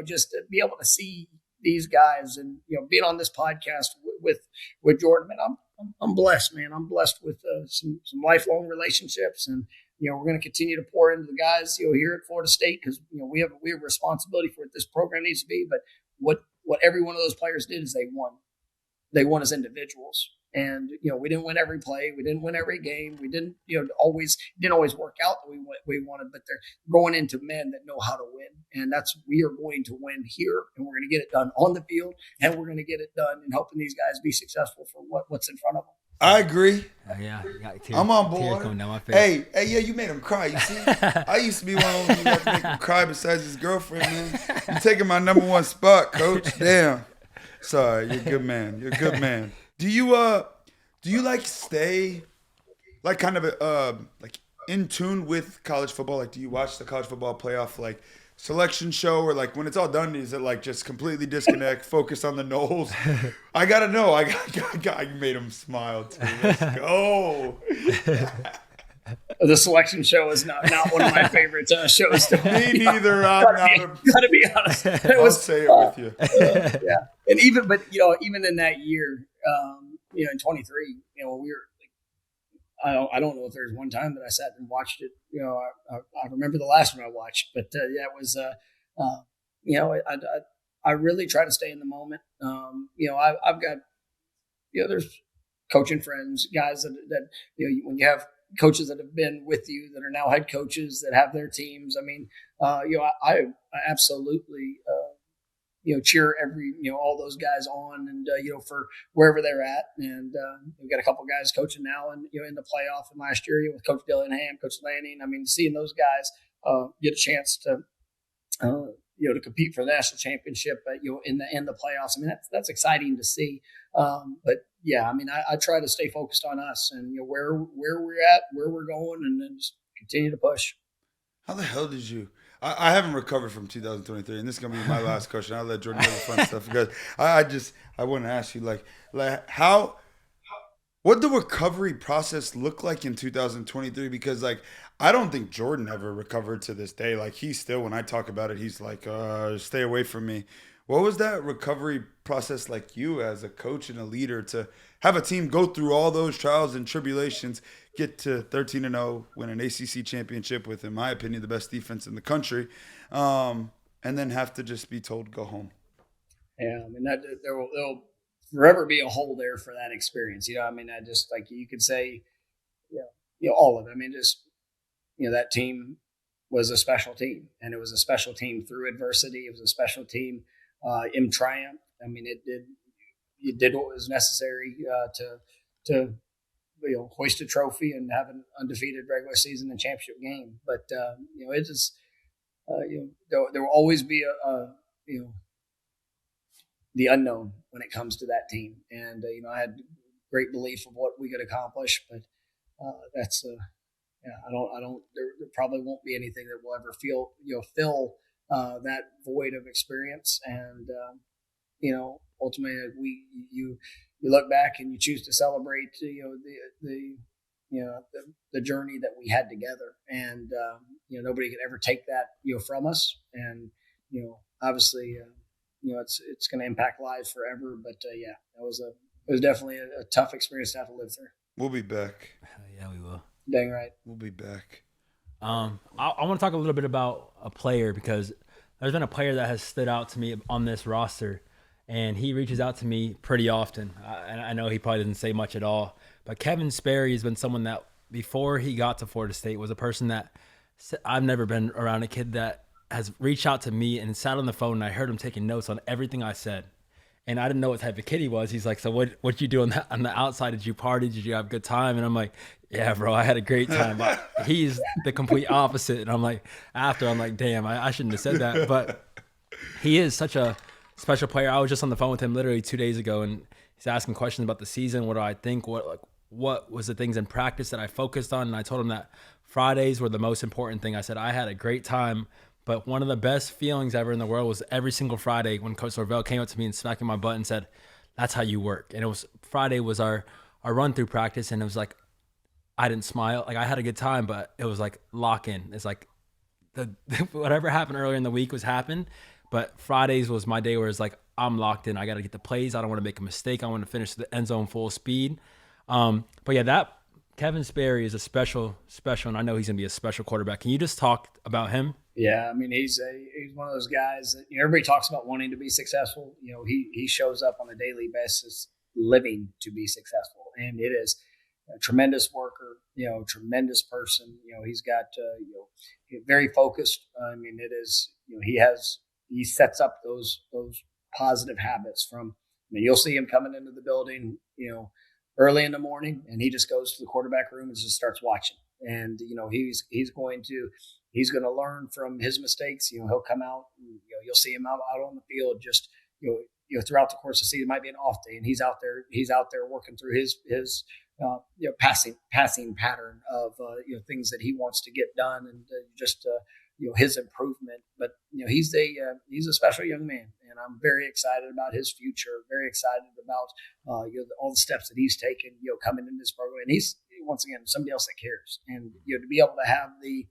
just to be able to see these guys and, being on this podcast with Jordan, man, I'm blessed, man. I'm blessed with some lifelong relationships, and, we're going to continue to pour into the guys, here at Florida State, because, we have a responsibility for what this program needs to be. But what every one of those players did is they won. They won as individuals. And, we didn't win every play. We didn't win every game. We didn't, always work out the way we wanted, but they're going into men that know how to win. And we are going to win here, and we're going to get it done on the field, and we're going to get it done in helping these guys be successful for what's in front of them. I agree. Yeah, I'm on board. Tears coming down my face. Hey, yeah, you made him cry. You see, I used to be one of those who had to make him cry besides his girlfriend, man. You're taking my number one spot, Coach. Damn. Sorry, you're a good man. You're a good man. Do you like stay like kind of like in tune with college football? Like, do you watch the college football playoff like selection show, or like when it's all done, is it like just completely disconnect, focus on the Knowles? I gotta know. You made him smile too. Let's go. The selection show is not one of my favorite shows. Me neither. Gotta be honest. I'll say it with you. Yeah, and even in that year, in 23, we were. I don't know if there's one time that I sat and watched it. I remember the last one I watched, but it was. I really try to stay in the moment. I've got, there's coaching friends, guys that when you have coaches that have been with you that are now head coaches that have their teams. I absolutely. Cheer all those guys on, and, for wherever they're at. And we've got a couple guys coaching now and, in the playoff, and last year with Coach Dillingham, Coach Lanning. Seeing those guys get a chance to, to compete for the national championship, in the playoffs. That's exciting to see. But yeah, I try to stay focused on us and, where we're at, where we're going, and then just continue to push. How the hell did you? I haven't recovered from 2023, and this is gonna be my last question. I'll let Jordan do the fun stuff because I want to ask you like how What did the recovery process look like in 2023? Because like I don't think Jordan ever recovered to this day. Like he's still, when I talk about it, he's like, stay away from me. What was that recovery process like you as a coach and a leader to have a team go through all those trials and tribulations, get to 13-0, win an ACC championship with, in my opinion, the best defense in the country, and then have to just be told go home? Yeah, I mean that there'll forever be a hole there for that experience. You know, I mean, I just like you could say, all of it. I mean, just that team was a special team, and it was a special team through adversity. It was a special team in triumph. I mean, it did what was necessary to hoist a trophy and have an undefeated regular season and championship game. But it just there will always be the unknown when it comes to that team. And I had great belief of what we could accomplish, but that's I don't. There probably won't be anything that will ever fill that void of experience. And ultimately, you look back and you choose to celebrate the journey that we had together, and nobody could ever take that from us. And obviously, it's going to impact lives forever. But it was definitely a tough experience to have to live through. We'll be back. Yeah, we will. Dang right. We'll be back. I want to talk a little bit about a player, because there's been a player that has stood out to me on this roster, and he reaches out to me pretty often. And I know he probably doesn't say much at all, but Kevin Sperry has been someone that before he got to Florida State was a person that I've never been around a kid that has reached out to me and sat on the phone, and I heard him taking notes on everything I said. And I didn't know what type of kid he was. He's like, so what you do on the outside? Did you party? Did you have a good time? And I'm like, yeah, bro, I had a great time. But he's the complete opposite. And I'm like, damn, I shouldn't have said that. But he is such a special player. I was just on the phone with him literally 2 days ago, and he's asking questions about the season. What do I think? What was the things in practice that I focused on? And I told him that Fridays were the most important thing. I said, I had a great time. But one of the best feelings ever in the world was every single Friday when Coach Norvell came up to me and smacked my butt and said, that's how you work. And Friday was our run-through practice, and it was like, I didn't smile. Like, I had a good time, but it was like lock in. It's like whatever happened earlier in the week was happened, but Fridays was my day where it's like, I'm locked in. I got to get the plays. I don't want to make a mistake. I want to finish the end zone full speed. But yeah, that Kevin Sperry is a special, and I know he's going to be a special quarterback. Can you just talk about him? Yeah, I mean, he's one of those guys that everybody talks about wanting to be successful. He shows up on a daily basis living to be successful, and it is a tremendous worker, tremendous person. He's got very focused. I mean, it is he sets up those positive habits from. I mean, you'll see him coming into the building, early in the morning, and he just goes to the quarterback room and just starts watching. And he's going to learn from his mistakes. He'll come out, and, you'll see him out on the field just throughout the course of the season. It might be an off day, and he's out there working through his passing pattern of things that he wants to get done, and his improvement. But he's a special young man, and I'm very excited about his future. Very excited about all the steps that he's taken coming into this program. And he's, once again, somebody else that cares, and to be able to have the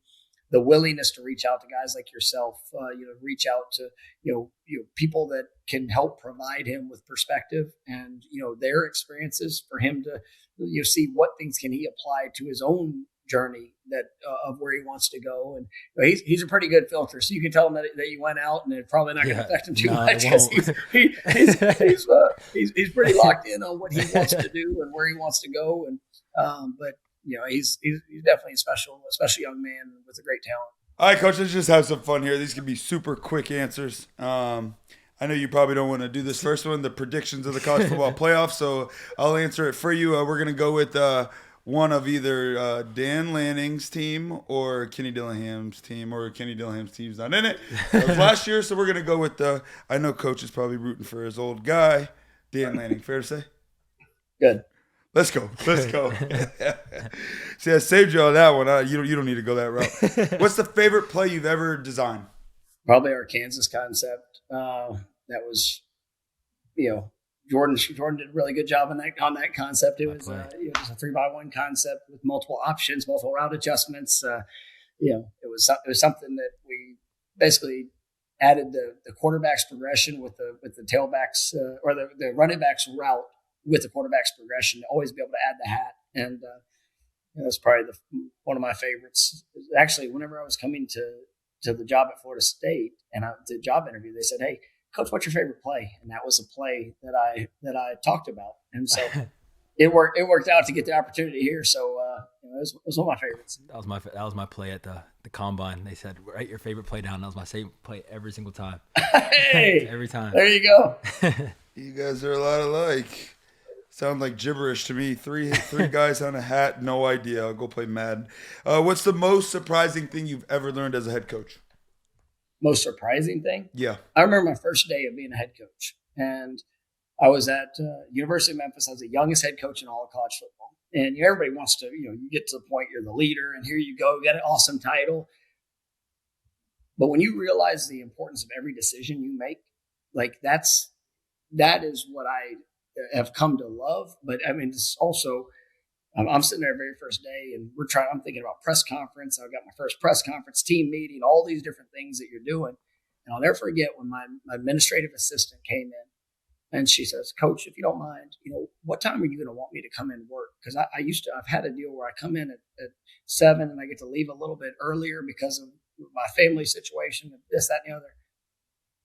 willingness to reach out to guys like yourself, reach out to people that can help provide him with perspective and their experiences for him to see what things can he apply to his own journey that of where he wants to go. And he's a pretty good filter, so you can tell him that you went out, and it's probably not going to affect him too much, because he's pretty locked in on what he wants to do and where he wants to go. And but he's definitely a special young man with a great talent. All right, Coach, let's just have some fun here. These can be super quick answers. I know you probably don't want to do this first one, the predictions of the college football playoff, so I'll answer it for you. We're going to go with one of either Dan Lanning's team or Kenny Dillingham's team, or Kenny Dillingham's team's not in it. That was last year, so we're going to go with I know Coach is probably rooting for his old guy, Dan Lanning. Fair to say? Good. Let's go. See, I saved you on that one. You don't need to go that route. What's the favorite play you've ever designed? Probably our Kansas concept. That was, Jordan did a really good job on that concept. It was it was a 3-by-1 concept with multiple options, multiple route adjustments. It was something that we basically added the quarterback's progression with the tailbacks or the running back's route with the quarterback's progression to always be able to add the hat. And that's probably one of my favorites. Actually, whenever I was coming to the job at Florida State and the job interview, they said, "Hey, Coach, what's your favorite play?" And that was a play that I talked about. And so it worked out to get the opportunity here. So it was one of my favorites. That was my play at the combine. They said, "Write your favorite play down." That was my same play every single time. Hey, every time. There you go. You guys are a lot alike. Sound like gibberish to me. Three guys on a hat, no idea. I'll go play Madden. What's the most surprising thing you've ever learned as a head coach? Most surprising thing? Yeah. I remember my first day of being a head coach. And I was at University of Memphis. I was the youngest head coach in all of college football. And everybody wants to, you get to the point you're the leader, and here you go, you got an awesome title. But when you realize the importance of every decision you make, like that is what I have come to love. But I mean, it's also, I'm sitting there very first day, and I'm thinking about press conference. I got my first press conference, team meeting, all these different things that you're doing. And I'll never forget when my administrative assistant came in, and she says, "Coach, if you don't mind, what time are you going to want me to come in and work?" Because I've had a deal where I come in at 7 and I get to leave a little bit earlier because of my family situation and this, that, and the other.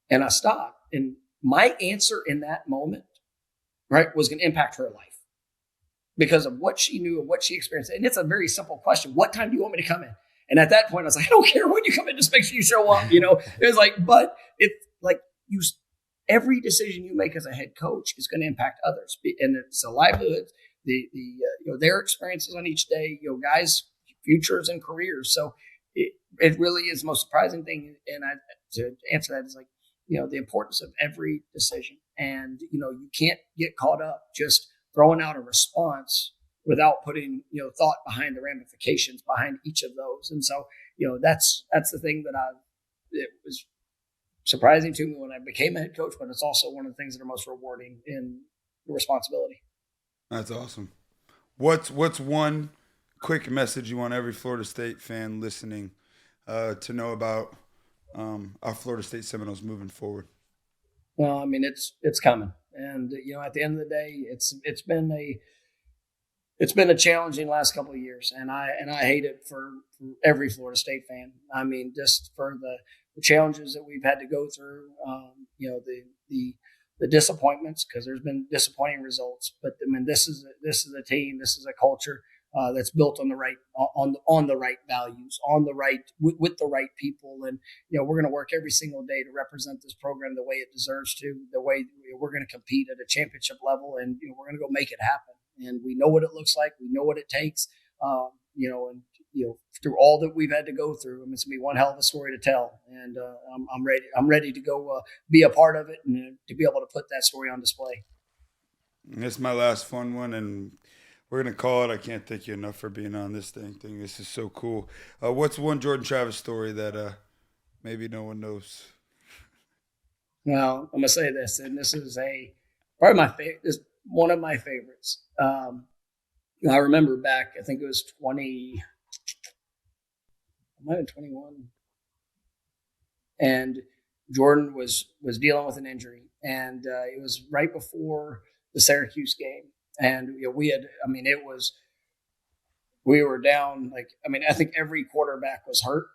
And I stopped. And my answer in that moment, right, was going to impact her life because of what she knew and what she experienced. And it's a very simple question. What time do you want me to come in? And at that point, I was like, I don't care when you come in, just make sure you show up. It was like, but it's like every decision you make as a head coach is going to impact others. And it's a livelihood, their experiences on each day, guys' futures and careers. So it really is the most surprising thing. And to answer that is like, the importance of every decision. And, you can't get caught up just throwing out a response without putting, thought behind the ramifications behind each of those. And so, that's the thing that it was surprising to me when I became a head coach, but it's also one of the things that are most rewarding in the responsibility. That's awesome. What's one quick message you want every Florida State fan listening to know about our Florida State Seminoles moving forward? Well, I mean, it's coming, and at the end of the day, it's been a challenging last couple of years, and I hate it for every Florida State fan. I mean, just for the challenges that we've had to go through, the disappointments, because there's been disappointing results. But I mean, this is a team, this is a culture that's built on the right values, with the right people, and we're going to work every single day to represent this program the way it deserves to, the way we're going to compete at a championship level, and we're going to go make it happen. And we know what it looks like, we know what it takes, through all that we've had to go through. I mean, it's going to be one hell of a story to tell, and I'm ready. I'm ready to go be a part of it and to be able to put that story on display. This is my last fun one, and we're going to call it. I can't thank you enough for being on this thing. This is so cool. What's one Jordan Travis story that maybe no one knows? Well, I'm going to say this, and this is probably my favorite. This is one of my favorites. I remember back, I think it was 20, I might have been 21. And Jordan was dealing with an injury, and it was right before the Syracuse game. And we were down, I think every quarterback was hurt.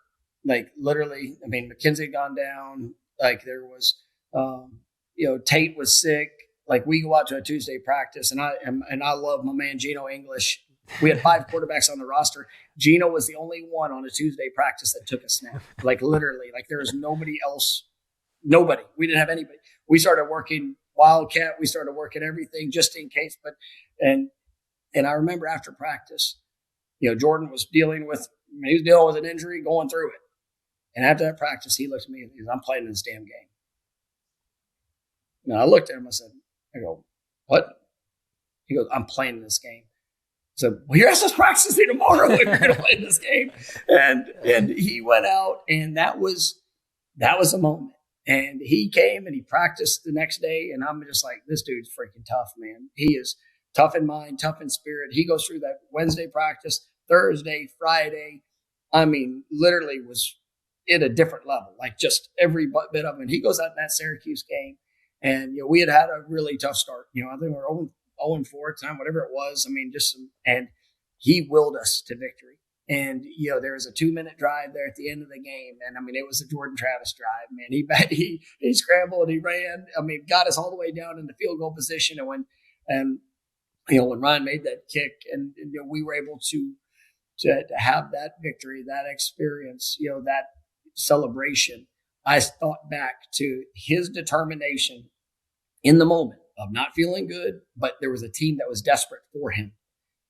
Like literally, McKenzie had gone down. Like there was, Tate was sick. Like we go out to a Tuesday practice, and I love my man Gino English. We had 5 quarterbacks on the roster. Gino was the only one on a Tuesday practice that took a snap. Like literally, like there was nobody else. Nobody. We didn't have anybody. We started working Wildcat. We started working everything just in case. But and I remember after practice, Jordan was dealing with an injury, going through it. And after that practice, he looked at me and he goes, "I'm playing in this damn game." And I looked at him. I go, "What?" He goes, "I'm playing in this game." So, "Well, you're us practicing tomorrow if you're going to play this game." And he went out, and that was a moment. And he came and he practiced the next day. And I'm just like, this dude's freaking tough, man. He is tough in mind, tough in spirit. He goes through that Wednesday practice, Thursday, Friday. I mean, literally was at a different level, like just every bit of it. And he goes out in that Syracuse game. And, we had a really tough start. I think we were 0-4 at the time, whatever it was. I mean, and he willed us to victory. And, there was a 2-minute drive there at the end of the game. And, I mean, it was a Devon Travis drive, man. He scrambled, he ran. I mean, got us all the way down in the field goal position. And when Ryan made that kick and we were able to have that victory, that experience, that celebration, I thought back to his determination in the moment of not feeling good, but there was a team that was desperate for him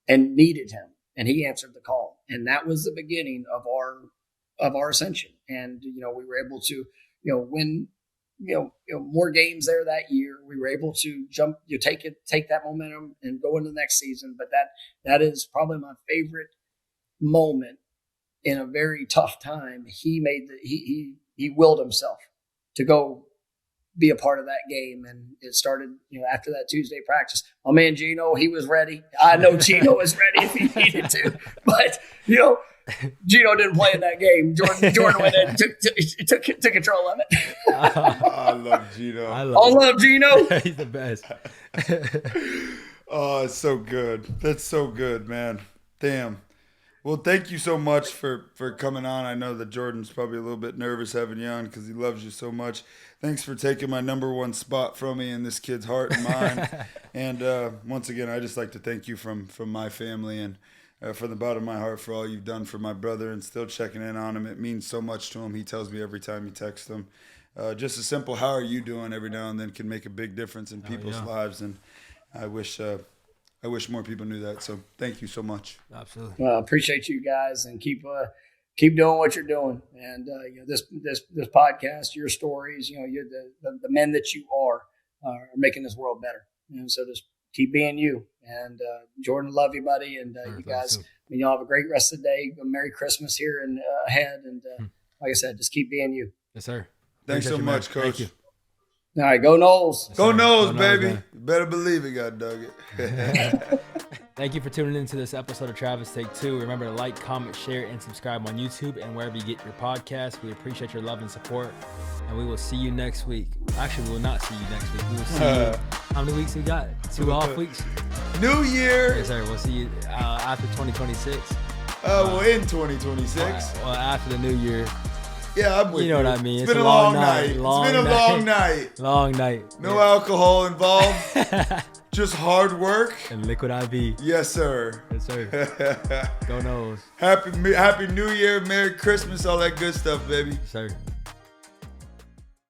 and needed him, and he answered the call. And that was the beginning of our ascension. And we were able to win more games there that year. We were able to take that momentum and go into the next season. But that is probably my favorite moment in a very tough time. He willed himself to go be a part of that game. And it started, after that Tuesday practice. My man Gino, he was ready. I know Gino was ready if he needed to, but Gino didn't play in that game. Jordan went in and took control of it. I love Gino. I love Gino. He's the best. Oh, it's so good. That's so good, man. Damn. Well, thank you so much for coming on. I know that Jordan's probably a little bit nervous having you on because he loves you so much. Thanks for taking my number one spot from me in this kid's heart and mind. And once again, I just like to thank you from my family and from the bottom of my heart for all you've done for my brother and still checking in on him. It means so much to him. He tells me every time you text him. Just a simple "how are you doing" every now and then can make a big difference in people's lives. And I wish more people knew that. So thank you so much. Absolutely. Well, I appreciate you guys, and keep doing what you're doing. And this podcast, your stories, you're the men that you are making this world better. So just keep being you. And Jordan, love you, buddy. And you guys, y'all have a great rest of the day. Merry Christmas here and ahead. And like I said, just keep being you. Yes, sir. Thanks so much, Coach. Thank you. All right, go Noles. Yes, go Noles, baby. You better believe it, God dug it. Thank you for tuning in to this episode of Travis Take 2. Remember to like, comment, share, and subscribe on YouTube and wherever you get your podcast. We appreciate your love and support, and we will see you next week. Actually, we will not see you next week. We will see you. How many weeks we got? 2 off weeks? New Year. Yes, sir. We'll see you after 2026. Well, in 2026. Well, after the new year. Yeah, I'm with you. You know what I mean. It's been a long night. It's been a long night. Long night. No alcohol involved. Just hard work. And liquid IV. Yes, sir. Yes, sir. Go Noles. Happy New Year, Merry Christmas, all that good stuff, baby. Yes, sir.